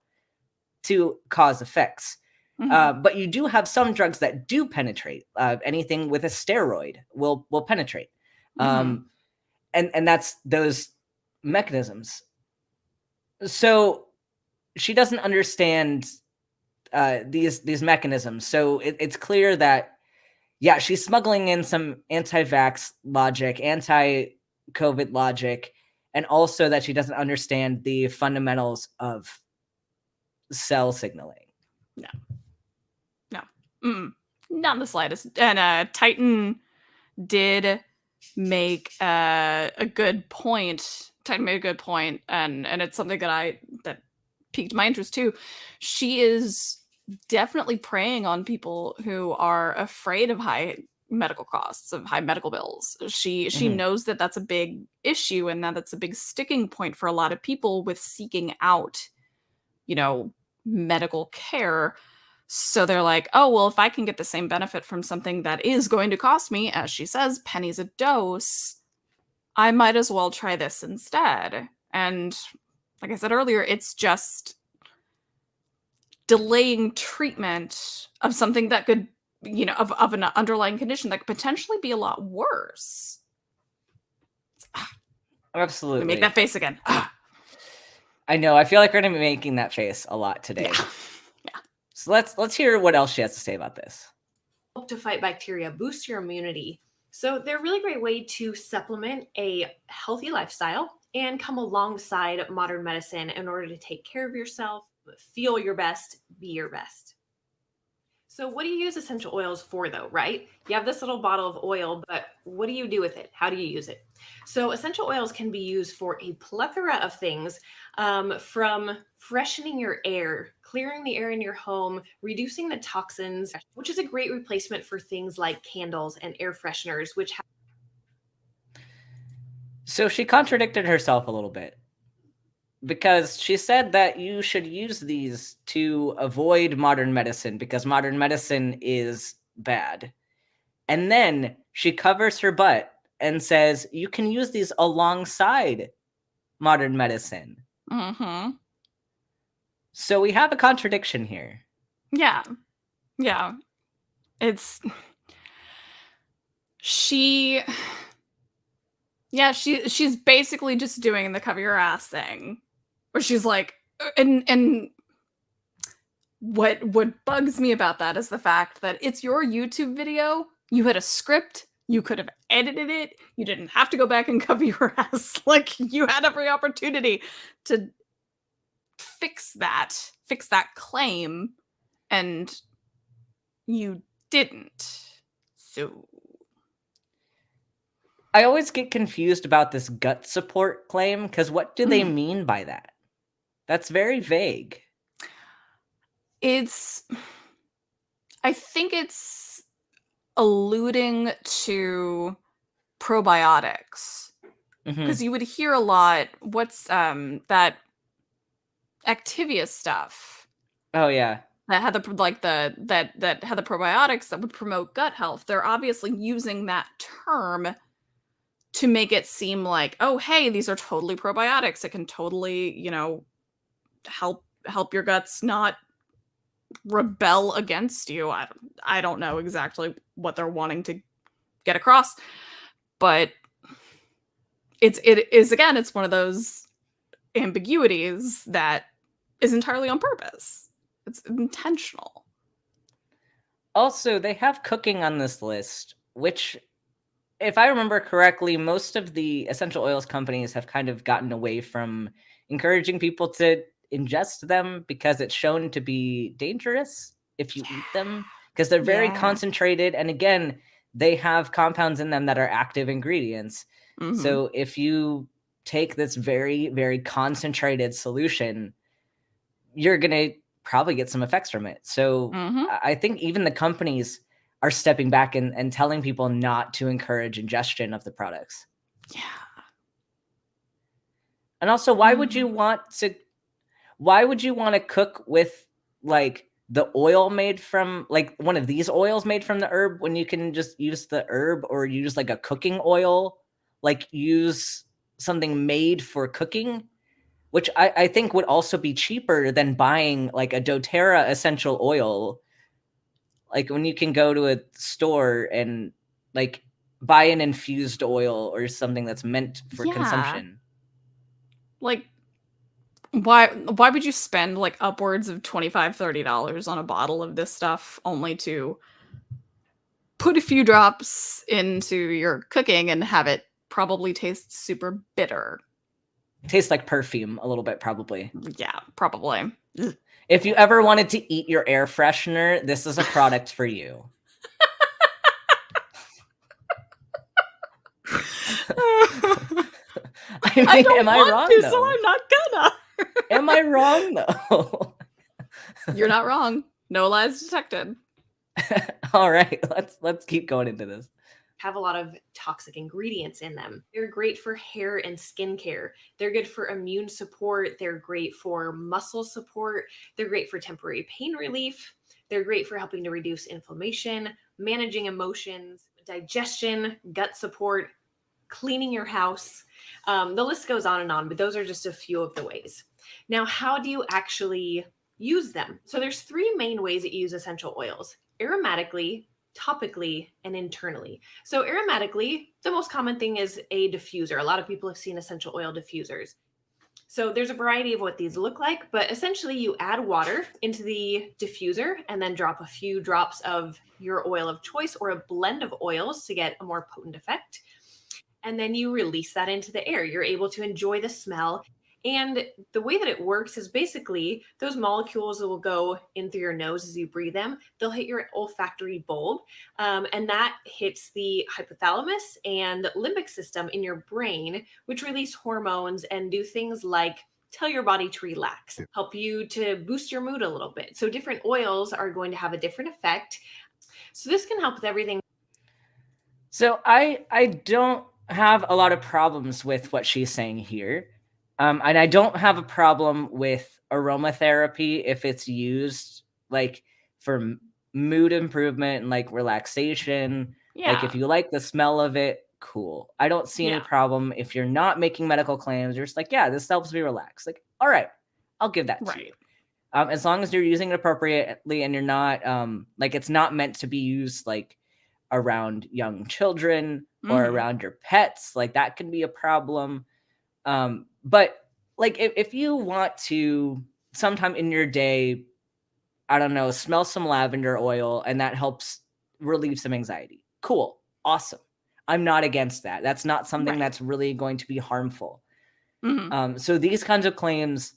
to cause effects. But you do have some drugs that do penetrate. Anything with a steroid will penetrate. And that's those mechanisms. So she doesn't understand these mechanisms. So it's clear that, yeah, she's smuggling in some anti-vax logic, anti-COVID logic, and also that she doesn't understand the fundamentals of cell signaling. No. Not the slightest. And Titan did make a good point. Titan made a good point, and it's something that piqued my interest too. She is definitely preying on people who are afraid of high medical costs, of high medical bills. She Mhm. knows that that's a big issue, and that's a big sticking point for a lot of people with seeking out, medical care. So they're like, oh, well, if I can get the same benefit from something that is going to cost me, as she says, pennies a dose, I might as well try this instead. And like I said earlier, it's just delaying treatment of something that could, of an underlying condition that could potentially be a lot worse. Absolutely. Make that face again. I know. I feel like we're going to be making that face a lot today. Yeah. So let's hear what else she has to say about this. Help to fight bacteria, boost your immunity. So they're a really great way to supplement a healthy lifestyle and come alongside modern medicine in order to take care of yourself, feel your best, be your best. So what do you use essential oils for though, right? You have this little bottle of oil, but what do you do with it? How do you use it? So essential oils can be used for a plethora of things, from freshening your air, clearing the air in your home, reducing the toxins, which is a great replacement for things like candles and air fresheners, which So she contradicted herself a little bit, because she said that you should use these to avoid modern medicine because modern medicine is bad. And then she covers her butt and says you can use these alongside modern medicine. Mm-hmm. So we have a contradiction here. Yeah. She's basically just doing the cover your ass thing, where she's like, and what bugs me about that is the fact that it's your YouTube video. You had a script. You could have edited it. You didn't have to go back and cover your ass. Like, you had every opportunity to fix that claim, and you didn't. So I always get confused about this gut support claim, because what do they Mhm. mean by that? That's very vague. I think it's alluding to probiotics, Mhm. because you would hear a lot. What's that Activia stuff Oh yeah. that had that had the probiotics that would promote gut health? They're obviously using that term to make it seem like, oh, hey, these are totally probiotics. It can totally, help your guts not rebel against you. I don't know exactly what they're wanting to get across, but it is, again, it's one of those ambiguities that is entirely on purpose. It's intentional. Also, they have cooking on this list, which, if I remember correctly, most of the essential oils companies have kind of gotten away from encouraging people to ingest them because it's shown to be dangerous if you eat them, because they're very Yeah. concentrated. And again, they have compounds in them that are active ingredients. Mhm. So if you take this very, very concentrated solution, you're going to probably get some effects from it. So Mhm. I think even the companies are stepping back and telling people not to encourage ingestion of the products. Yeah. And also, why would you want to cook with like the oil made from, like, one of these oils made from the herb, when you can just use the herb, or use like a cooking oil, like use something made for cooking, which I think would also be cheaper than buying like a doTERRA essential oil. Like, when you can go to a store and like buy an infused oil or something that's meant for Yeah. consumption. Like, why would you spend like upwards of $25-$30 on a bottle of this stuff only to put a few drops into your cooking and have it probably taste super bitter? Tastes like perfume a little bit, probably. Yeah, probably. If you ever wanted to eat your air freshener, this is a product for you. I don't am I want wrong to, though? so I'm not gonna. Am I wrong though? You're not wrong. No lies detected. All right, let's keep going into this. Have a lot of toxic ingredients in them. They're great for hair and skin care. They're good for immune support. They're great for muscle support. They're great for temporary pain relief. They're great for helping to reduce inflammation, managing emotions, digestion, gut support, cleaning your house. The list goes on, but those are just a few of the ways. Now, how do you actually use them? So there's three main ways that you use essential oils: aromatically, topically, and internally. So aromatically, the most common thing is a diffuser. A lot of people have seen essential oil diffusers. So there's a variety of what these look like, but essentially you add water into the diffuser and then drop a few drops of your oil of choice or a blend of oils to get a more potent effect. And then you release that into the air. You're able to enjoy the smell. And the way that it works is basically those molecules will go in through your nose as you breathe them. They'll hit your olfactory bulb, and that hits the hypothalamus and limbic system in your brain, which release hormones and do things like tell your body to relax, help you to boost your mood a little bit. So different oils are going to have a different effect. So this can help with everything. So I don't have a lot of problems with what she's saying here. And I don't have a problem with aromatherapy if it's used like for mood improvement and like relaxation. Yeah. Like if you like the smell of it, cool. I don't see any problem if you're not making medical claims. You're just like, yeah, this helps me relax. Like, all right, I'll give that to you. As long as you're using it appropriately and you're not like it's not meant to be used like around young children or around your pets, like that can be a problem. But like if you want to sometime in your day, I don't know, smell some lavender oil and that helps relieve some anxiety, cool, awesome. I'm not against that. That's not something that's really going to be harmful. So these kinds of claims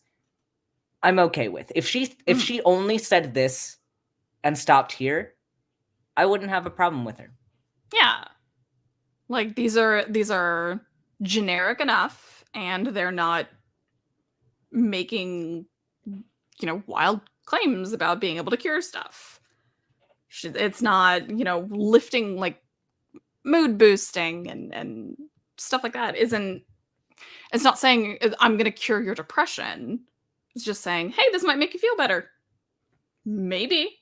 I'm okay with. If she only said this and stopped here, I wouldn't have a problem with her. Yeah. Like these are generic enough and they're not making, wild claims about being able to cure stuff. It's not, lifting like mood boosting and stuff like that. It's not saying I'm going to cure your depression. It's just saying, hey, this might make you feel better. Maybe.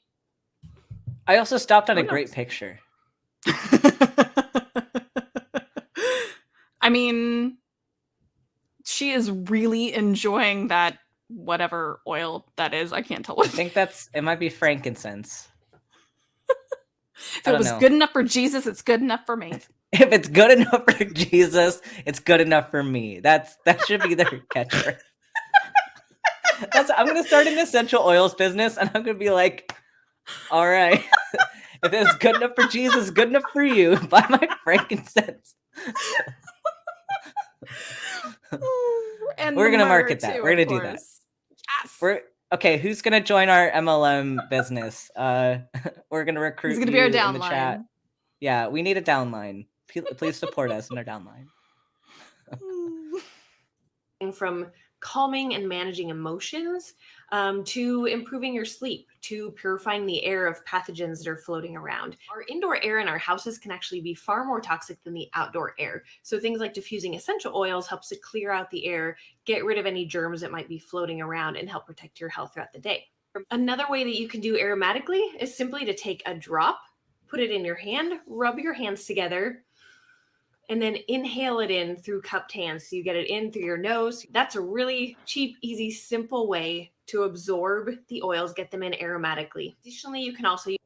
I also stopped on a great picture. I mean, she is really enjoying that whatever oil that is. I can't tell what I think it might be frankincense. If it was good enough for Jesus, it's good enough for me. If it's good enough for Jesus, it's good enough for me. That should be their catchphrase. I'm gonna start an essential oils business, and I'm gonna be like, all right, if it's good enough for Jesus, good enough for you. Buy my frankincense. And we're gonna market that. Too, we're gonna do that. Yes. Okay. Who's gonna join our MLM business? We're gonna recruit. Who's gonna be our downline? In the chat. Yeah, we need a downline. Please support us in our downline. From calming and managing emotions to improving your sleep, to purifying the air of pathogens that are floating around. Our indoor air in our houses can actually be far more toxic than the outdoor air. So things like diffusing essential oils helps to clear out the air, get rid of any germs that might be floating around, and help protect your health throughout the day. Another way that you can do aromatically is simply to take a drop, put it in your hand, rub your hands together, and then inhale it in through cupped hands. So you get it in through your nose. That's a really cheap, easy, simple way to absorb the oils, get them in aromatically. Additionally, you can also use...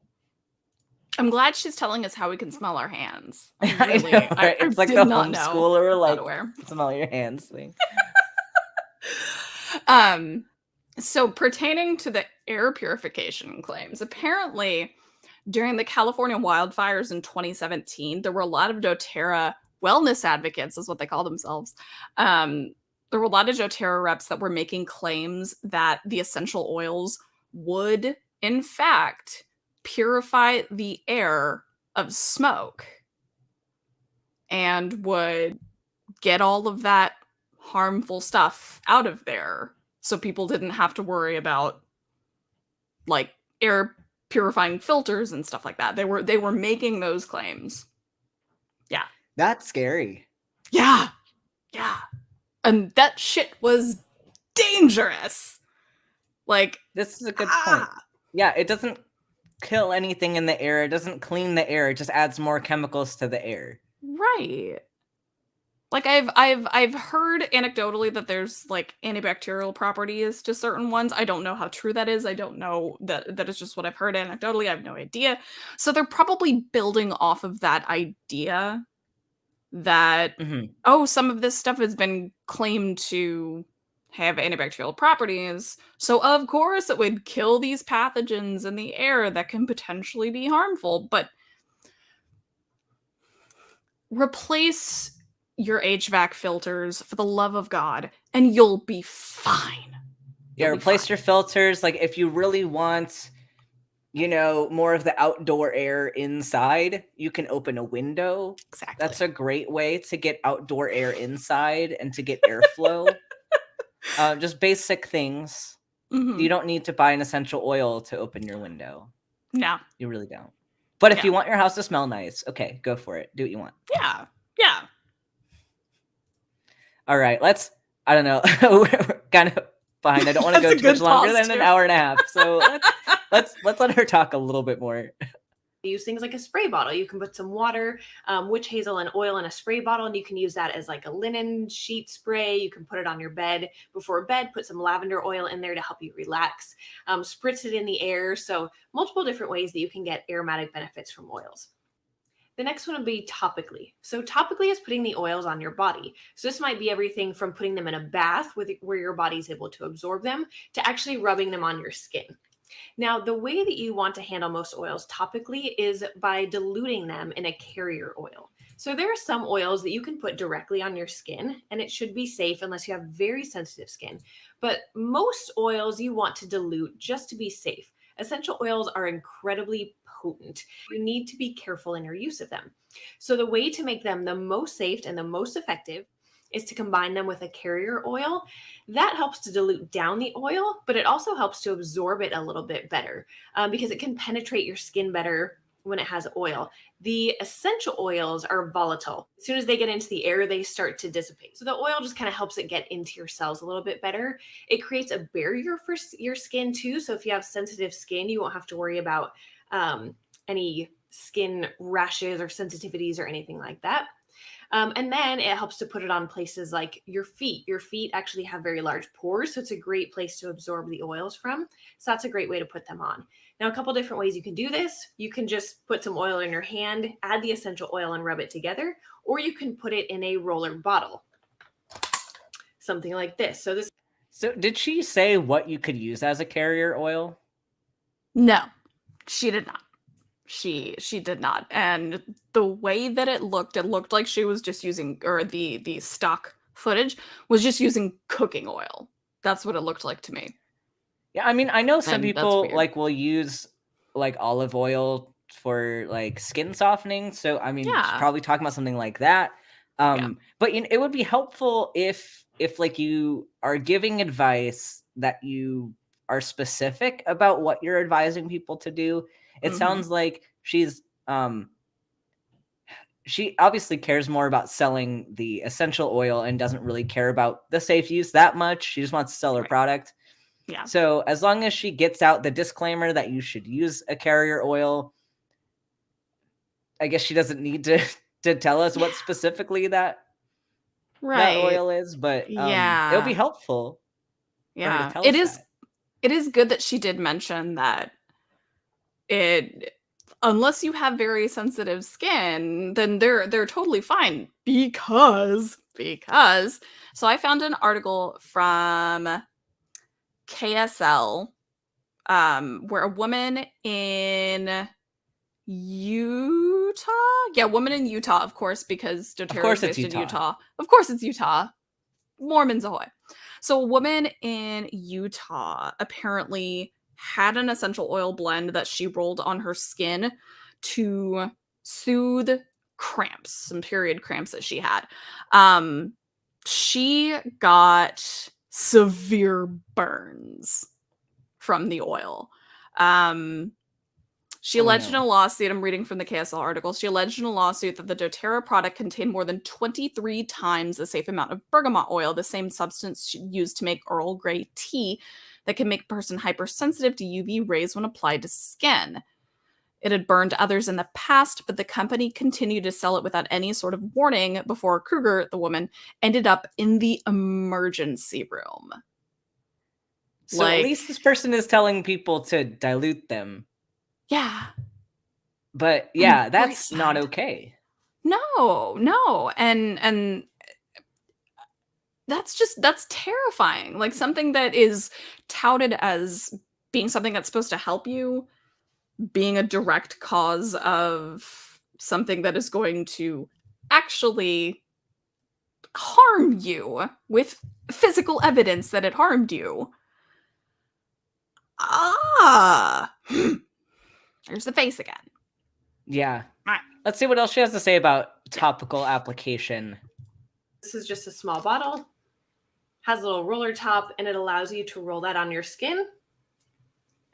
I'm glad she's telling us how we can smell our hands. Really, I know, right? It's like the homeschooler, like, smell your hands thing. So pertaining to the air purification claims, apparently during the California wildfires in 2017, there were a lot of Doterra wellness advocates, is what they call themselves. There were a lot of Doterra reps that were making claims that the essential oils would, in fact, purify the air of smoke and would get all of that harmful stuff out of there, so people didn't have to worry about like air purifying filters and stuff like that. They were making those claims. Yeah. That's scary. Yeah. Yeah. And that shit was dangerous. Like, This is a good point. Yeah, it doesn't kill anything in the air. It doesn't clean the air. It just adds more chemicals to the air. Right. Like I've heard anecdotally that there's like antibacterial properties to certain ones. I don't know how true that is. I don't know that is just what I've heard anecdotally. I have no idea. So they're probably building off of that idea that oh, some of this stuff has been claimed to have antibacterial properties. So of course it would kill these pathogens in the air that can potentially be harmful, but replace your HVAC filters for the love of God, and you'll be fine. Yeah, replace your filters. Like, if you really want, more of the outdoor air inside, you can open a window. Exactly. That's a great way to get outdoor air inside and to get airflow. Just basic things. You don't need to buy an essential oil to open your window. No. You really don't. But if you want your house to smell nice, okay, go for it. Do what you want. Yeah. Yeah. All right, I don't know. We're kind of behind. I don't want to go too much longer than an hour and a half. So let's let her talk a little bit more. Use things like a spray bottle. You can put some water, witch hazel and oil in a spray bottle, and you can use that as like a linen sheet spray. You can put it on your bed before bed, put some lavender oil in there to help you relax, spritz it in the air. So multiple different ways that you can get aromatic benefits from oils. The next one would be topically. So topically is putting the oils on your body. So this might be everything from putting them in a bath where your body is able to absorb them to actually rubbing them on your skin. Now, the way that you want to handle most oils topically is by diluting them in a carrier oil. So there are some oils that you can put directly on your skin, and it should be safe unless you have very sensitive skin. But most oils you want to dilute just to be safe. Essential oils are incredibly potent. You need to be careful in your use of them. So the way to make them the most safe and the most effective is to combine them with a carrier oil. That helps to dilute down the oil, but it also helps to absorb it a little bit better because it can penetrate your skin better when it has oil. The essential oils are volatile. As soon as they get into the air, they start to dissipate. So the oil just kind of helps it get into your cells a little bit better. It creates a barrier for your skin too. So if you have sensitive skin, you won't have to worry about any skin rashes or sensitivities or anything like that. And then it helps to put it on places like your feet. Your feet actually have very large pores, so it's a great place to absorb the oils from. So that's a great way to put them on. Now, a couple different ways you can do this. You can just put some oil in your hand, add the essential oil and rub it together, or you can put it in a roller bottle. Something like this. So did she say what you could use as a carrier oil? No, she did not. She did not. And the way that it looked like she was just using, or the stock footage was just using cooking oil. That's what it looked like to me. Yeah, I mean, I know some people like will use like olive oil for like skin softening. So I mean, she's probably talking about something like that. But it would be helpful if like you are giving advice that you are specific about what you're advising people to do. It sounds like she's she obviously cares more about selling the essential oil and doesn't really care about the safe use that much. She just wants to sell her product. Yeah. So as long as she gets out the disclaimer that you should use a carrier oil, I guess she doesn't need to tell us what specifically that oil is, but it'll be helpful. Yeah, it is good that she did mention that unless you have very sensitive skin, then they're totally fine because so I found an article from KSL where a woman in Utah, of course, because Doterra is based in Utah. Of course it's Utah. Mormons ahoy. So a woman in Utah apparently had an essential oil blend that she rolled on her skin to soothe cramps, some period cramps that she had. She got severe burns from the oil. She alleged in a lawsuit, I'm reading from the KSL article, she alleged in a lawsuit that the doTERRA product contained more than 23 times the safe amount of bergamot oil, the same substance used to make Earl Grey tea that can make a person hypersensitive to UV rays when applied to skin. It had burned others in the past, but the company continued to sell it without any sort of warning before Kruger, the woman, ended up in the emergency room. So at least this person is telling people to dilute them. Yeah. But yeah, that's not okay. No. And that's terrifying. Like, something that is touted as being something that's supposed to help you, being a direct cause of something that is going to actually harm you with physical evidence that it harmed you. There's the face again. Yeah. All right. Let's see what else she has to say about topical application. This is just a small bottle, has a little roller top, and it allows you to roll that on your skin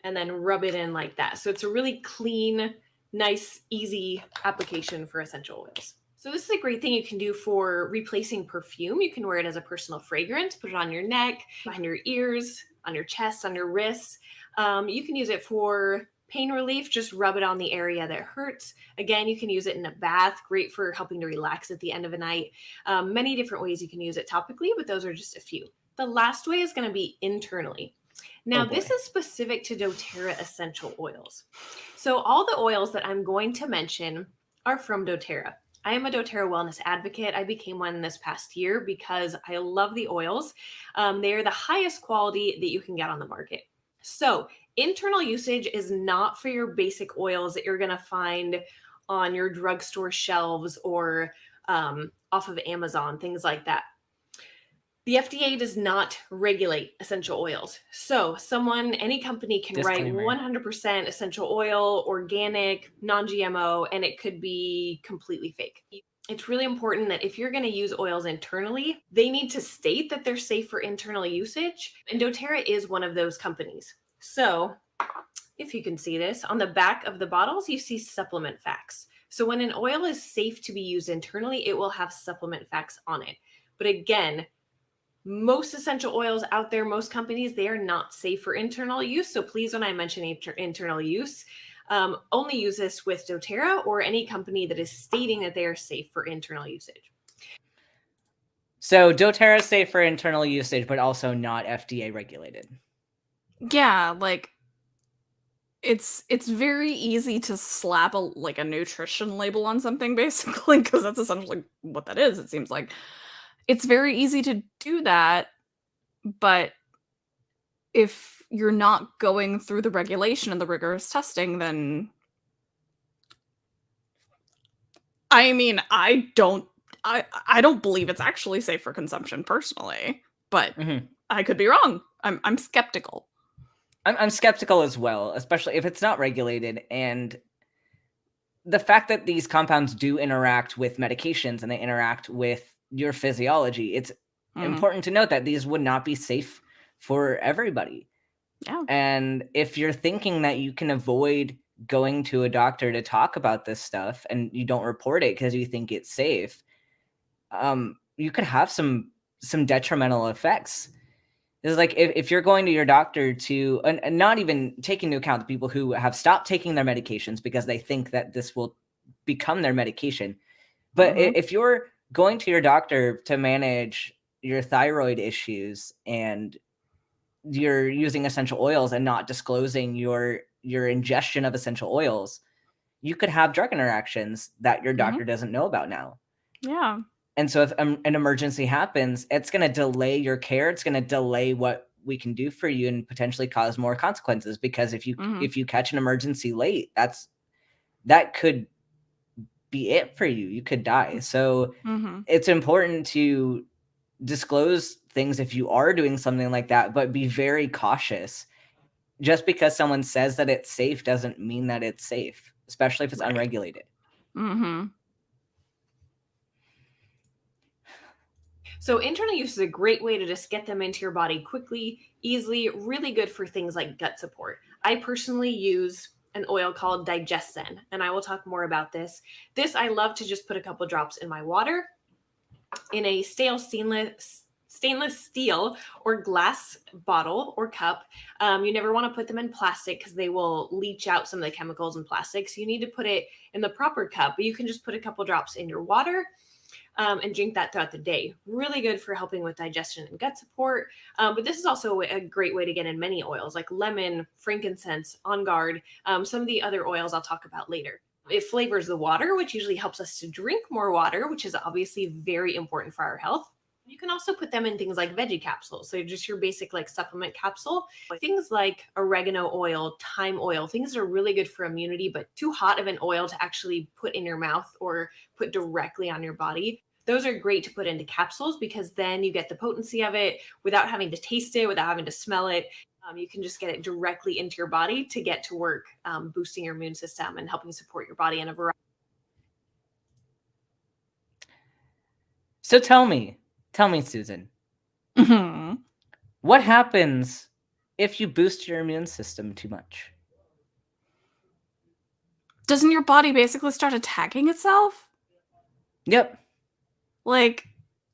and then rub it in like that. So it's a really clean, nice, easy application for essential oils. So this is a great thing you can do for replacing perfume. You can wear it as a personal fragrance, put it on your neck, behind your ears, on your chest, on your wrists. You can use it for pain relief, just rub it on the area that hurts. Again, you can use it in a bath, great for helping to relax at the end of a night. Many different ways you can use it topically, but those are just a few. The last way is going to be internally. Now, this is specific to doTERRA essential oils. So all the oils that I'm going to mention are from doTERRA. I am a doTERRA wellness advocate. I became one this past year because I love the oils. They are the highest quality that you can get on the market. So internal usage is not for your basic oils that you're going to find on your drugstore shelves or off of Amazon, things like that. The FDA does not regulate essential oils. So any company can write 100% essential oil, organic, non-GMO, and it could be completely fake. It's really important that if you're going to use oils internally, they need to state that they're safe for internal usage. And doTERRA is one of those companies. So if you can see this, on the back of the bottles, you see supplement facts. So when an oil is safe to be used internally, it will have supplement facts on it. But again, most essential oils out there, most companies, they are not safe for internal use. So please, when I mention internal use, only use this with doTERRA or any company that is stating that they are safe for internal usage. So doTERRA is safe for internal usage, but also not FDA regulated. Yeah, like it's very easy to slap a nutrition label on something, basically, because that's essentially what that is, it seems like. It's very easy to do that, but if you're not going through the regulation and the rigorous testing, then I mean, I don't believe it's actually safe for consumption personally, but I could be wrong. I'm skeptical. I'm skeptical as well, especially if it's not regulated, and the fact that these compounds do interact with medications and they interact with your physiology. It's important to note that these would not be safe for everybody. Yeah. And if you're thinking that you can avoid going to a doctor to talk about this stuff and you don't report it because you think it's safe, you could have some detrimental effects. It's like if you're going to your doctor to, and not even taking into account the people who have stopped taking their medications because they think that this will become their medication. But if you're going to your doctor to manage your thyroid issues and you're using essential oils and not disclosing your ingestion of essential oils, you could have drug interactions that your doctor doesn't know about now. Yeah. And so if an emergency happens, it's going to delay your care. It's going to delay what we can do for you and potentially cause more consequences, because if you catch an emergency late, that could be it for you. You could die. So it's important to disclose things if you are doing something like that, but be very cautious. just because someone says that it's safe doesn't mean that it's safe, especially if it's Right. unregulated. Mm-hmm. So internal use is a great way to just get them into your body quickly, easily, really good for things like gut support. I personally use an oil called Digestin, and I will talk more about this. This I love to just put a couple drops in my water in a stainless steel or glass bottle or cup. You never want to put them in plastic because they will leach out some of the chemicals in plastic. So you need to put it in the proper cup, but you can just put a couple drops in your water and drink that throughout the day. Really good for helping with digestion and gut support. But this is also a great way to get in many oils like lemon, frankincense, On Guard, some of the other oils I'll talk about later. It flavors the water, which usually helps us to drink more water, which is obviously very important for our health. You can also put them in things like veggie capsules. So just your basic like supplement capsule. Things like oregano oil, thyme oil, things that are really good for immunity, but too hot of an oil to actually put in your mouth or put directly on your body. Those are great to put into capsules because then you get the potency of it without having to taste it, without having to smell it. You can just get it directly into your body to get to work, boosting your immune system and helping support your body in a variety. So tell me, Susan, Mm-hmm. what happens if you boost your immune system too much? Doesn't your body basically start attacking itself? Yep. Like,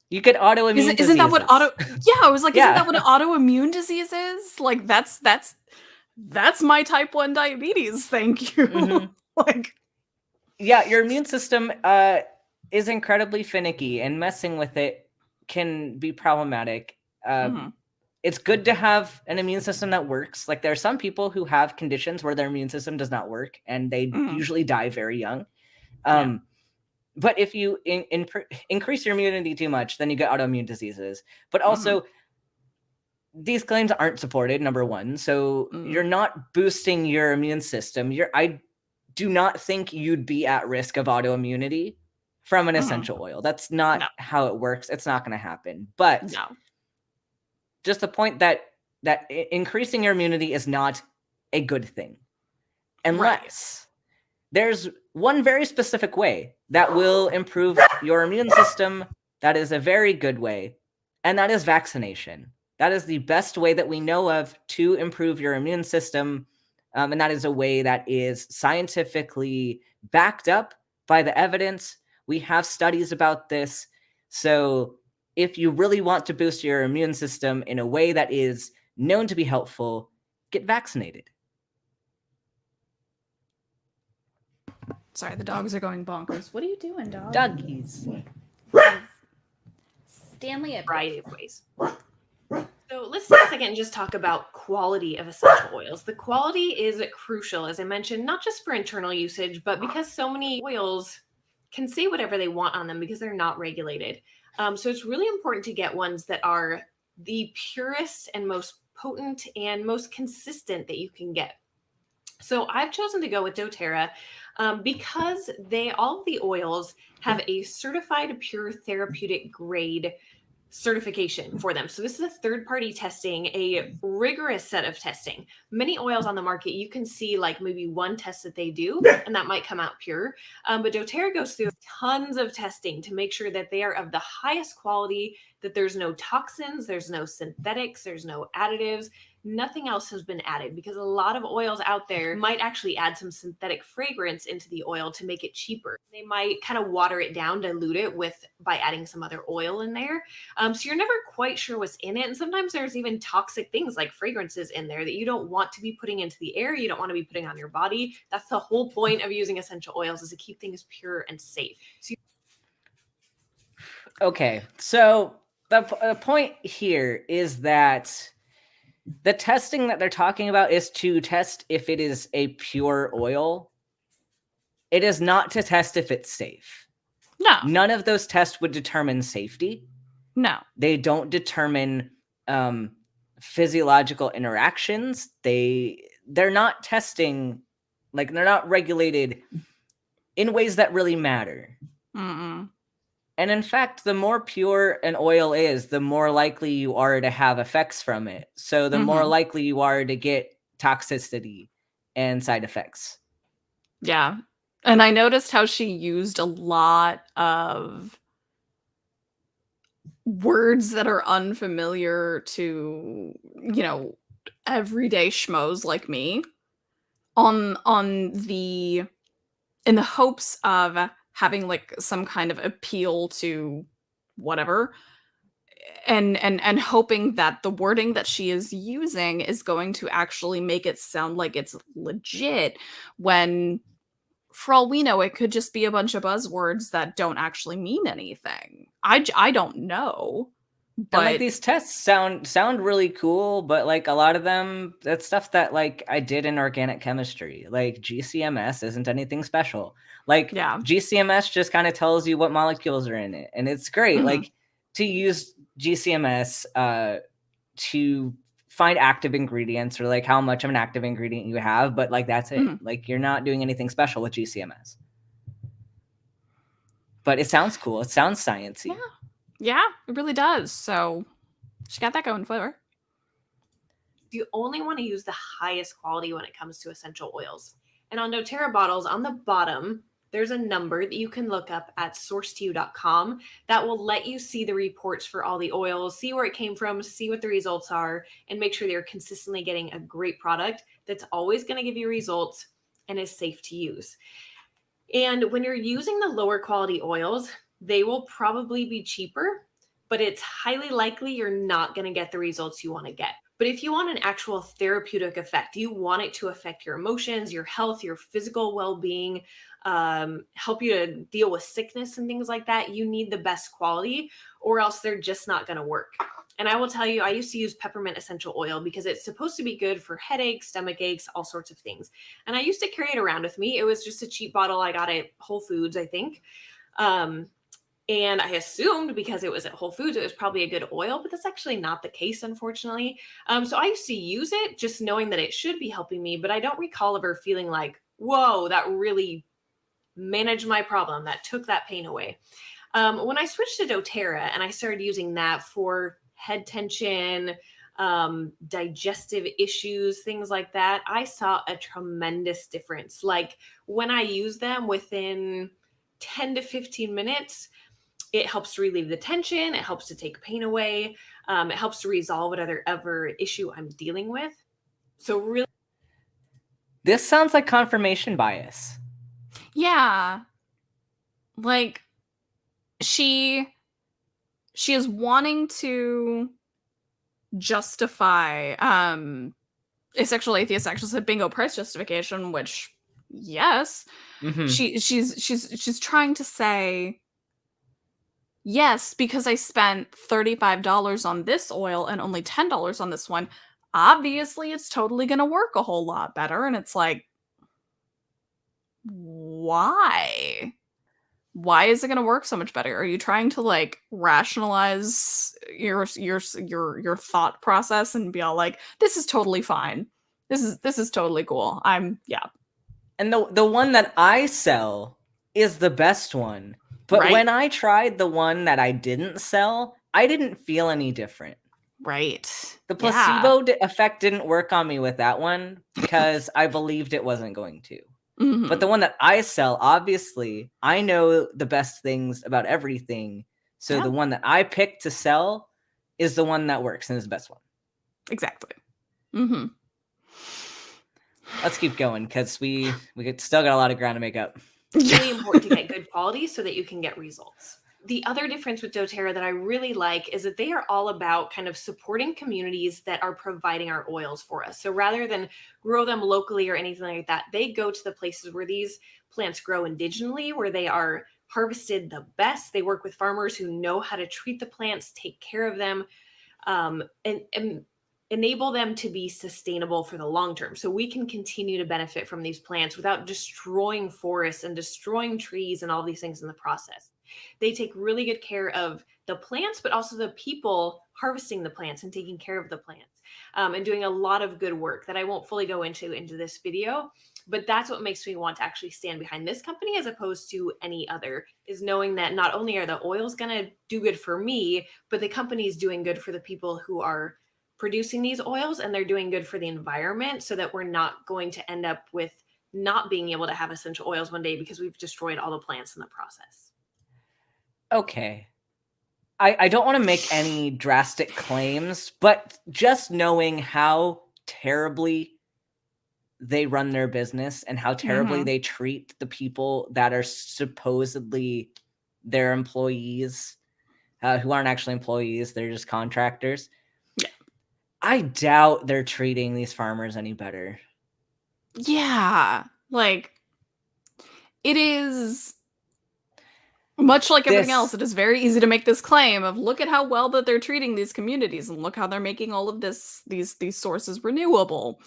You get autoimmune diseases. isn't that what Yeah, I was like, Yeah. isn't that what an autoimmune disease is? Like, that's my type 1 diabetes. Thank you. Mhm. Like, Yeah, your immune system is incredibly finicky, and messing with it can be problematic. mhm. It's good to have an immune system that works. Like, there are some people who have conditions where their immune system does not work, and they Mhm. usually die very young. Yeah. But if you increase your immunity too much, then you get autoimmune diseases. But also, these claims aren't supported, number one. So you're not boosting your immune system. I do not think you'd be at risk of autoimmunity from an essential oil. That's not how it works. It's not going to happen. But just the point that increasing your immunity is not a good thing, unless there's one very specific way that will improve your immune system. That is a very good way, and that is vaccination. That is the best way that we know of to improve your immune system, and that is a way that is scientifically backed up by the evidence. We have studies about this. So if you really want to boost your immune system in a way that is known to be helpful, get vaccinated. Sorry, the dogs are going bonkers. What are you doing, dog? Doggies. Stanley, a variety of ways. So let's take a second and just talk about quality of essential oils. The quality is crucial, as I mentioned, not just for internal usage, but because so many oils can say whatever they want on them because they're not regulated. So it's really important to get ones that are the purest and most potent and most consistent that you can get. So I've chosen to go with Doterra because all of the oils have a certified pure therapeutic grade certification for them. So this is a third-party testing, a rigorous set of testing. Many oils on the market, you can see like maybe one test that they do, and that might come out pure. But Doterra goes through tons of testing to make sure that they are of the highest quality, that there's no toxins, there's no synthetics, there's no additives. Nothing else has been added because a lot of oils out there might actually add some synthetic fragrance into the oil to make it cheaper. They might kind of water it down, dilute it by adding some other oil in there. So you're never quite sure what's in it. And sometimes there's even toxic things like fragrances in there that you don't want to be putting into the air. You don't want to be putting on your body. That's the whole point of using essential oils, is to keep things pure and safe. Okay, so the point here is that the testing that they're talking about is to test if it is a pure oil. It is not to test if it's safe. No. None of those tests would determine safety. No. They don't determine physiological interactions. They're not testing, like, they're not regulated in ways that really matter. And in fact, the more pure an oil is, the more likely you are to have effects from it. So the more likely you are to get toxicity and side effects. Yeah. And I noticed how she used a lot of words that are unfamiliar to, everyday schmoes like me on the in the hopes of having like some kind of appeal to whatever, and hoping that the wording that she is using is going to actually make it sound like it's legit, when for all we know it could just be a bunch of buzzwords that don't actually mean anything. I don't know, And like but these tests sound really cool, but like a lot of them, that's stuff that like I did in organic chemistry. Like GCMS isn't anything special. Like yeah. GCMS just kind of tells you what molecules are in it, and it's great. Mhm. Like to use GCMS to find active ingredients, or like how much of an active ingredient you have, but like that's it. Mhm. Like you're not doing anything special with GCMS. But it sounds cool. It sounds sciencey. Yeah, it really does. So she got that going for her. You only want to use the highest quality when it comes to essential oils. And on Doterra bottles, on the bottom, there's a number that you can look up at sourcetoyou.com that will let you see the reports for all the oils, see where it came from, see what the results are, and make sure that you're consistently getting a great product that's always going to give you results and is safe to use. And when you're using the lower quality oils, they will probably be cheaper, but it's highly likely you're not going to get the results you want to get. But if you want an actual therapeutic effect, you want it to affect your emotions, your health, your physical well-being, help you to deal with sickness and things like that, you need the best quality, or else they're just not going to work. And I will tell you, I used to use peppermint essential oil because it's supposed to be good for headaches, stomach aches, all sorts of things. And I used to carry it around with me. It was just a cheap bottle I got at Whole Foods, I think. And I assumed because it was at Whole Foods, it was probably a good oil, but that's actually not the case, unfortunately. So I used to use it just knowing that it should be helping me, but I don't recall ever feeling like, whoa, that really managed my problem. That took that pain away. When I switched to Doterra and I started using that for head tension, digestive issues, things like that, I saw a tremendous difference. Like when I use them within 10 to 15 minutes, it helps to relieve the tension. It helps to take pain away. It helps to resolve whatever issue I'm dealing with. So really, This sounds like confirmation bias. Yeah. Like she is wanting to justify a sexual atheist actually said bingo price justification, which yes. Mhm. She's trying to say, yes, because I spent $35 on this oil and only $10 on this one, obviously it's totally going to work a whole lot better. And it's like, why? Why is it going to work so much better? Are you trying to like rationalize your thought process and be all like, this is totally fine. This is totally cool. Yeah. And the one that I sell is the best one. But Right. when I tried the one that I didn't sell, I didn't feel any different. Right. The Yeah. placebo effect didn't work on me with that one because I believed it wasn't going to. Mhm. But the one that I sell, obviously, I know the best things about everything. So Yeah. the one that I picked to sell is the one that works and is the best one. Exactly. Mm-hmm. Let's keep going because we still got a lot of ground to make up. It's really important to get good quality so that you can get results. The other difference with Doterra that I really like is that they are all about kind of supporting communities that are providing our oils for us. So rather than grow them locally or anything like that, they go to the places where these plants grow indigenally, where they are harvested the best. They work with farmers who know how to treat the plants, take care of them, and enable them to be sustainable for the long term. So we can continue to benefit from these plants without destroying forests and destroying trees and all these things in the process. They take really good care of the plants, but also the people harvesting the plants and taking care of the plants, and doing a lot of good work that I won't fully go into this video. But that's what makes me want to actually stand behind this company as opposed to any other, is knowing that not only are the oils going to do good for me, but the company is doing good for the people who are producing these oils, and they're doing good for the environment, so that we're not going to end up with not being able to have essential oils one day because we've destroyed all the plants in the process. Okay. I don't want to make any drastic claims, but just knowing how terribly they run their business and how terribly they treat the people that are supposedly their employees, who aren't actually employees, they're just contractors. Yeah. I doubt they're treating these farmers any better. Yeah. Like, it is much like everything else. It is very easy to make this claim of, look at how well that they're treating these communities, and look how they're making all of these sources renewable.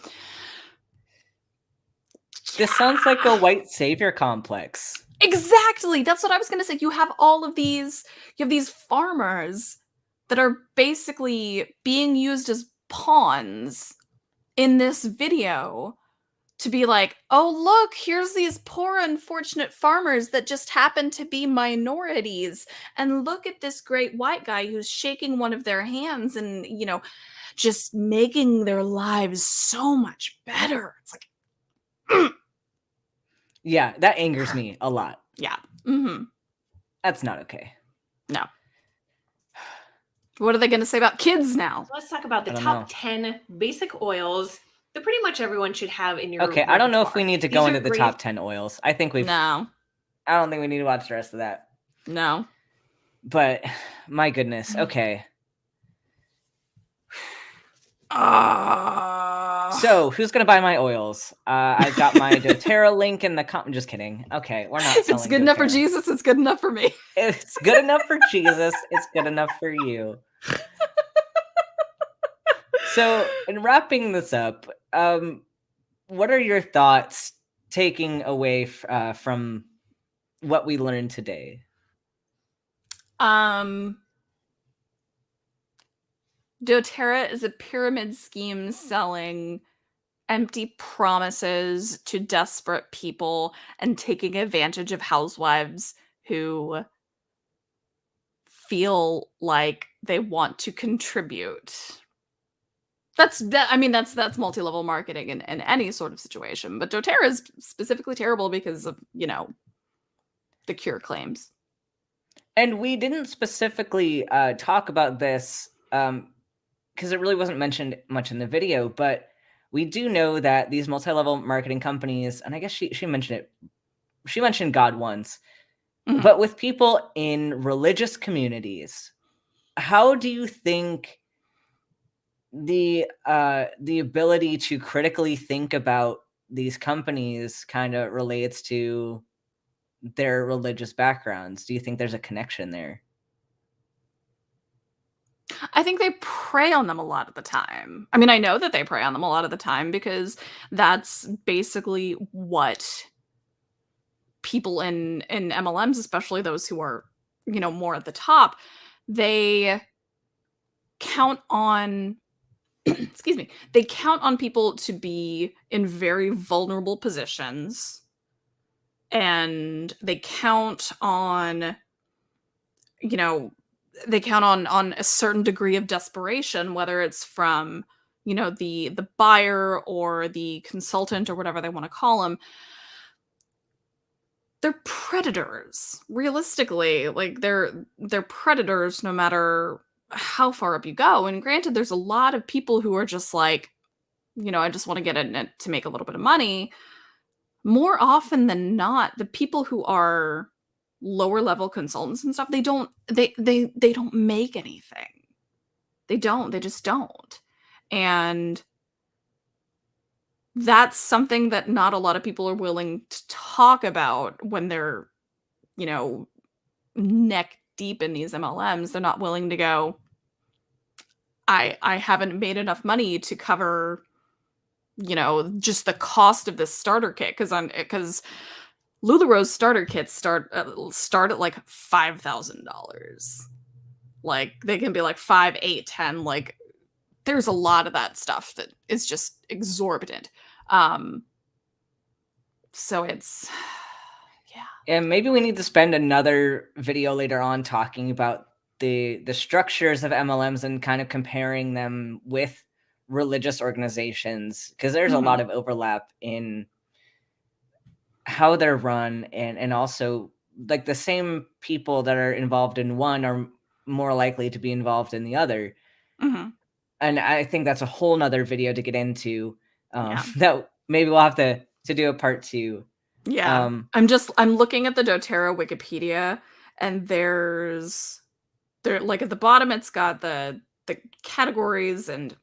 This sounds like a white savior complex. Exactly. That's what I was going to say. You have these farmers that are basically being used as pawns in this video to be like, oh, look, here's these poor, unfortunate farmers that just happen to be minorities. And look at this great white guy who's shaking one of their hands and, just making their lives so much better. It's like, yeah, that angers me a lot. Yeah. That's not okay. No. What are they going to say about kids now? So let's talk about the top 10 basic oils that pretty much everyone should have in your Okay, I don't know if we need to go into the top 10 oils. I think No. I don't think we need to watch the rest of that. No. But, my goodness, okay. So, who's going to buy my oils? I've got my Doterra link in the I'm just kidding. Okay, we're not selling It's good enough for Jesus, it's good enough for me. It's good enough for Jesus, it's good enough for you. So, in wrapping this up, what are your thoughts taking away from what we learned today? Doterra is a pyramid scheme selling empty promises to desperate people and taking advantage of housewives who feel like they want to contribute. That's multi-level marketing in any sort of situation. But Doterra is specifically terrible because of, the cure claims. And we didn't specifically talk about this because it really wasn't mentioned much in the video, but we do know that these multi-level marketing companies, and I guess she mentioned it, she mentioned God once, but with people in religious communities, how do you think the ability to critically think about these companies kind of relates to their religious backgrounds? Do you think there's a connection there? I think they prey on them a lot of the time. I mean, I know that they prey on them a lot of the time because that's basically what people in MLMs, especially those who are, more at the top, they count on excuse me, they count on people to be in very vulnerable positions, and they count on a certain degree of desperation, whether it's from the buyer or the consultant or whatever they want to call them. They're predators, realistically. Like, they're predators no matter how far up you go. And granted, there's a lot of people who are just like, I just want to get in it to make a little bit of money. More often than not, the people who are lower level consultants and stuff, they don't make anything. They just don't. And that's something that not a lot of people are willing to talk about when they're, neck deep in these MLMs. They're not willing to go, I haven't made enough money to cover, just the cost of this starter kit, because LuLaRoe's starter kits start at like $5,000. Like, they can be like 5, 8, 10. Like, there's a lot of that stuff that is just exorbitant. So it's, yeah. And maybe we need to spend another video later on talking about the structures of MLMs and kind of comparing them with religious organizations, because there's a lot of overlap in how they're run, and also like the same people that are involved in one are more likely to be involved in the other. And I think that's a whole nother video to get into, that maybe we'll have to do a part 2. Yeah. I'm looking at the doTERRA Wikipedia, and there like at the bottom it's got the categories and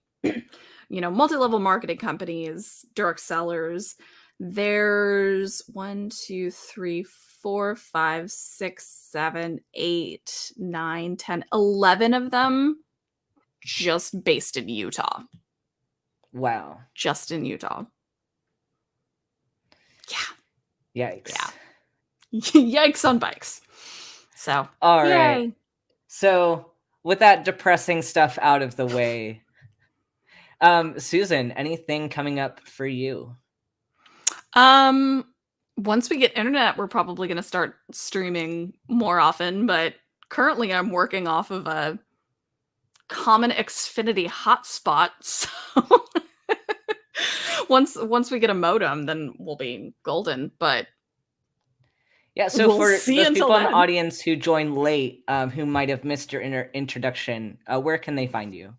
multi-level marketing companies, direct sellers. There's 1, 2, 3, 4, 5, 6, 7, 8, 9, 10, 11 of them just based in Utah. Wow. Just in Utah. Yeah. Yikes. Yeah. Yikes on bikes. So, all right. yay. So, with that depressing stuff out of the way, Susan, anything coming up for you? Once we get internet, we're probably going to start streaming more often, but currently I'm working off of a common Xfinity hotspot, so once we get a modem, then we'll be golden, but yeah, so we'll for see those until people in the then. audience who joined late, who might have missed your introduction, where can they find you?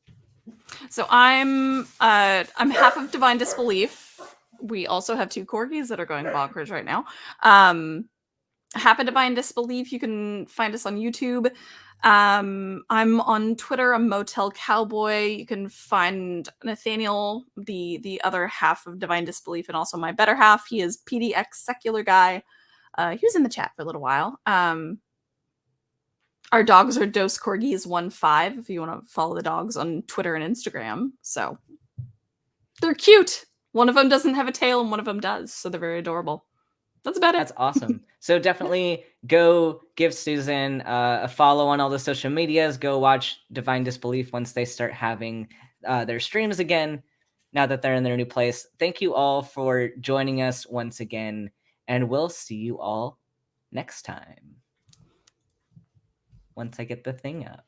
So I'm half of Divine Disbelief. We also have 2 corgis that are going bonkers right now. Half of Divine Disbelief. You can find us on YouTube. I'm on Twitter. I'm Motel Cowboy. You can find Nathaniel, the other half of Divine Disbelief, and also my better half. He is PDX Secular Guy. He was in the chat for a little while. Our dogs are Dose Corgis 15 if you want to follow the dogs on Twitter and Instagram. So they're cute. One of them doesn't have a tail and one of them does. So they're very adorable. That's about it. That's awesome. So definitely go give Susan a follow on all the social medias. Go watch Divine Disbelief once they start having their streams again, now that they're in their new place. Thank you all for joining us once again, and we'll see you all next time. Once I get the thing up.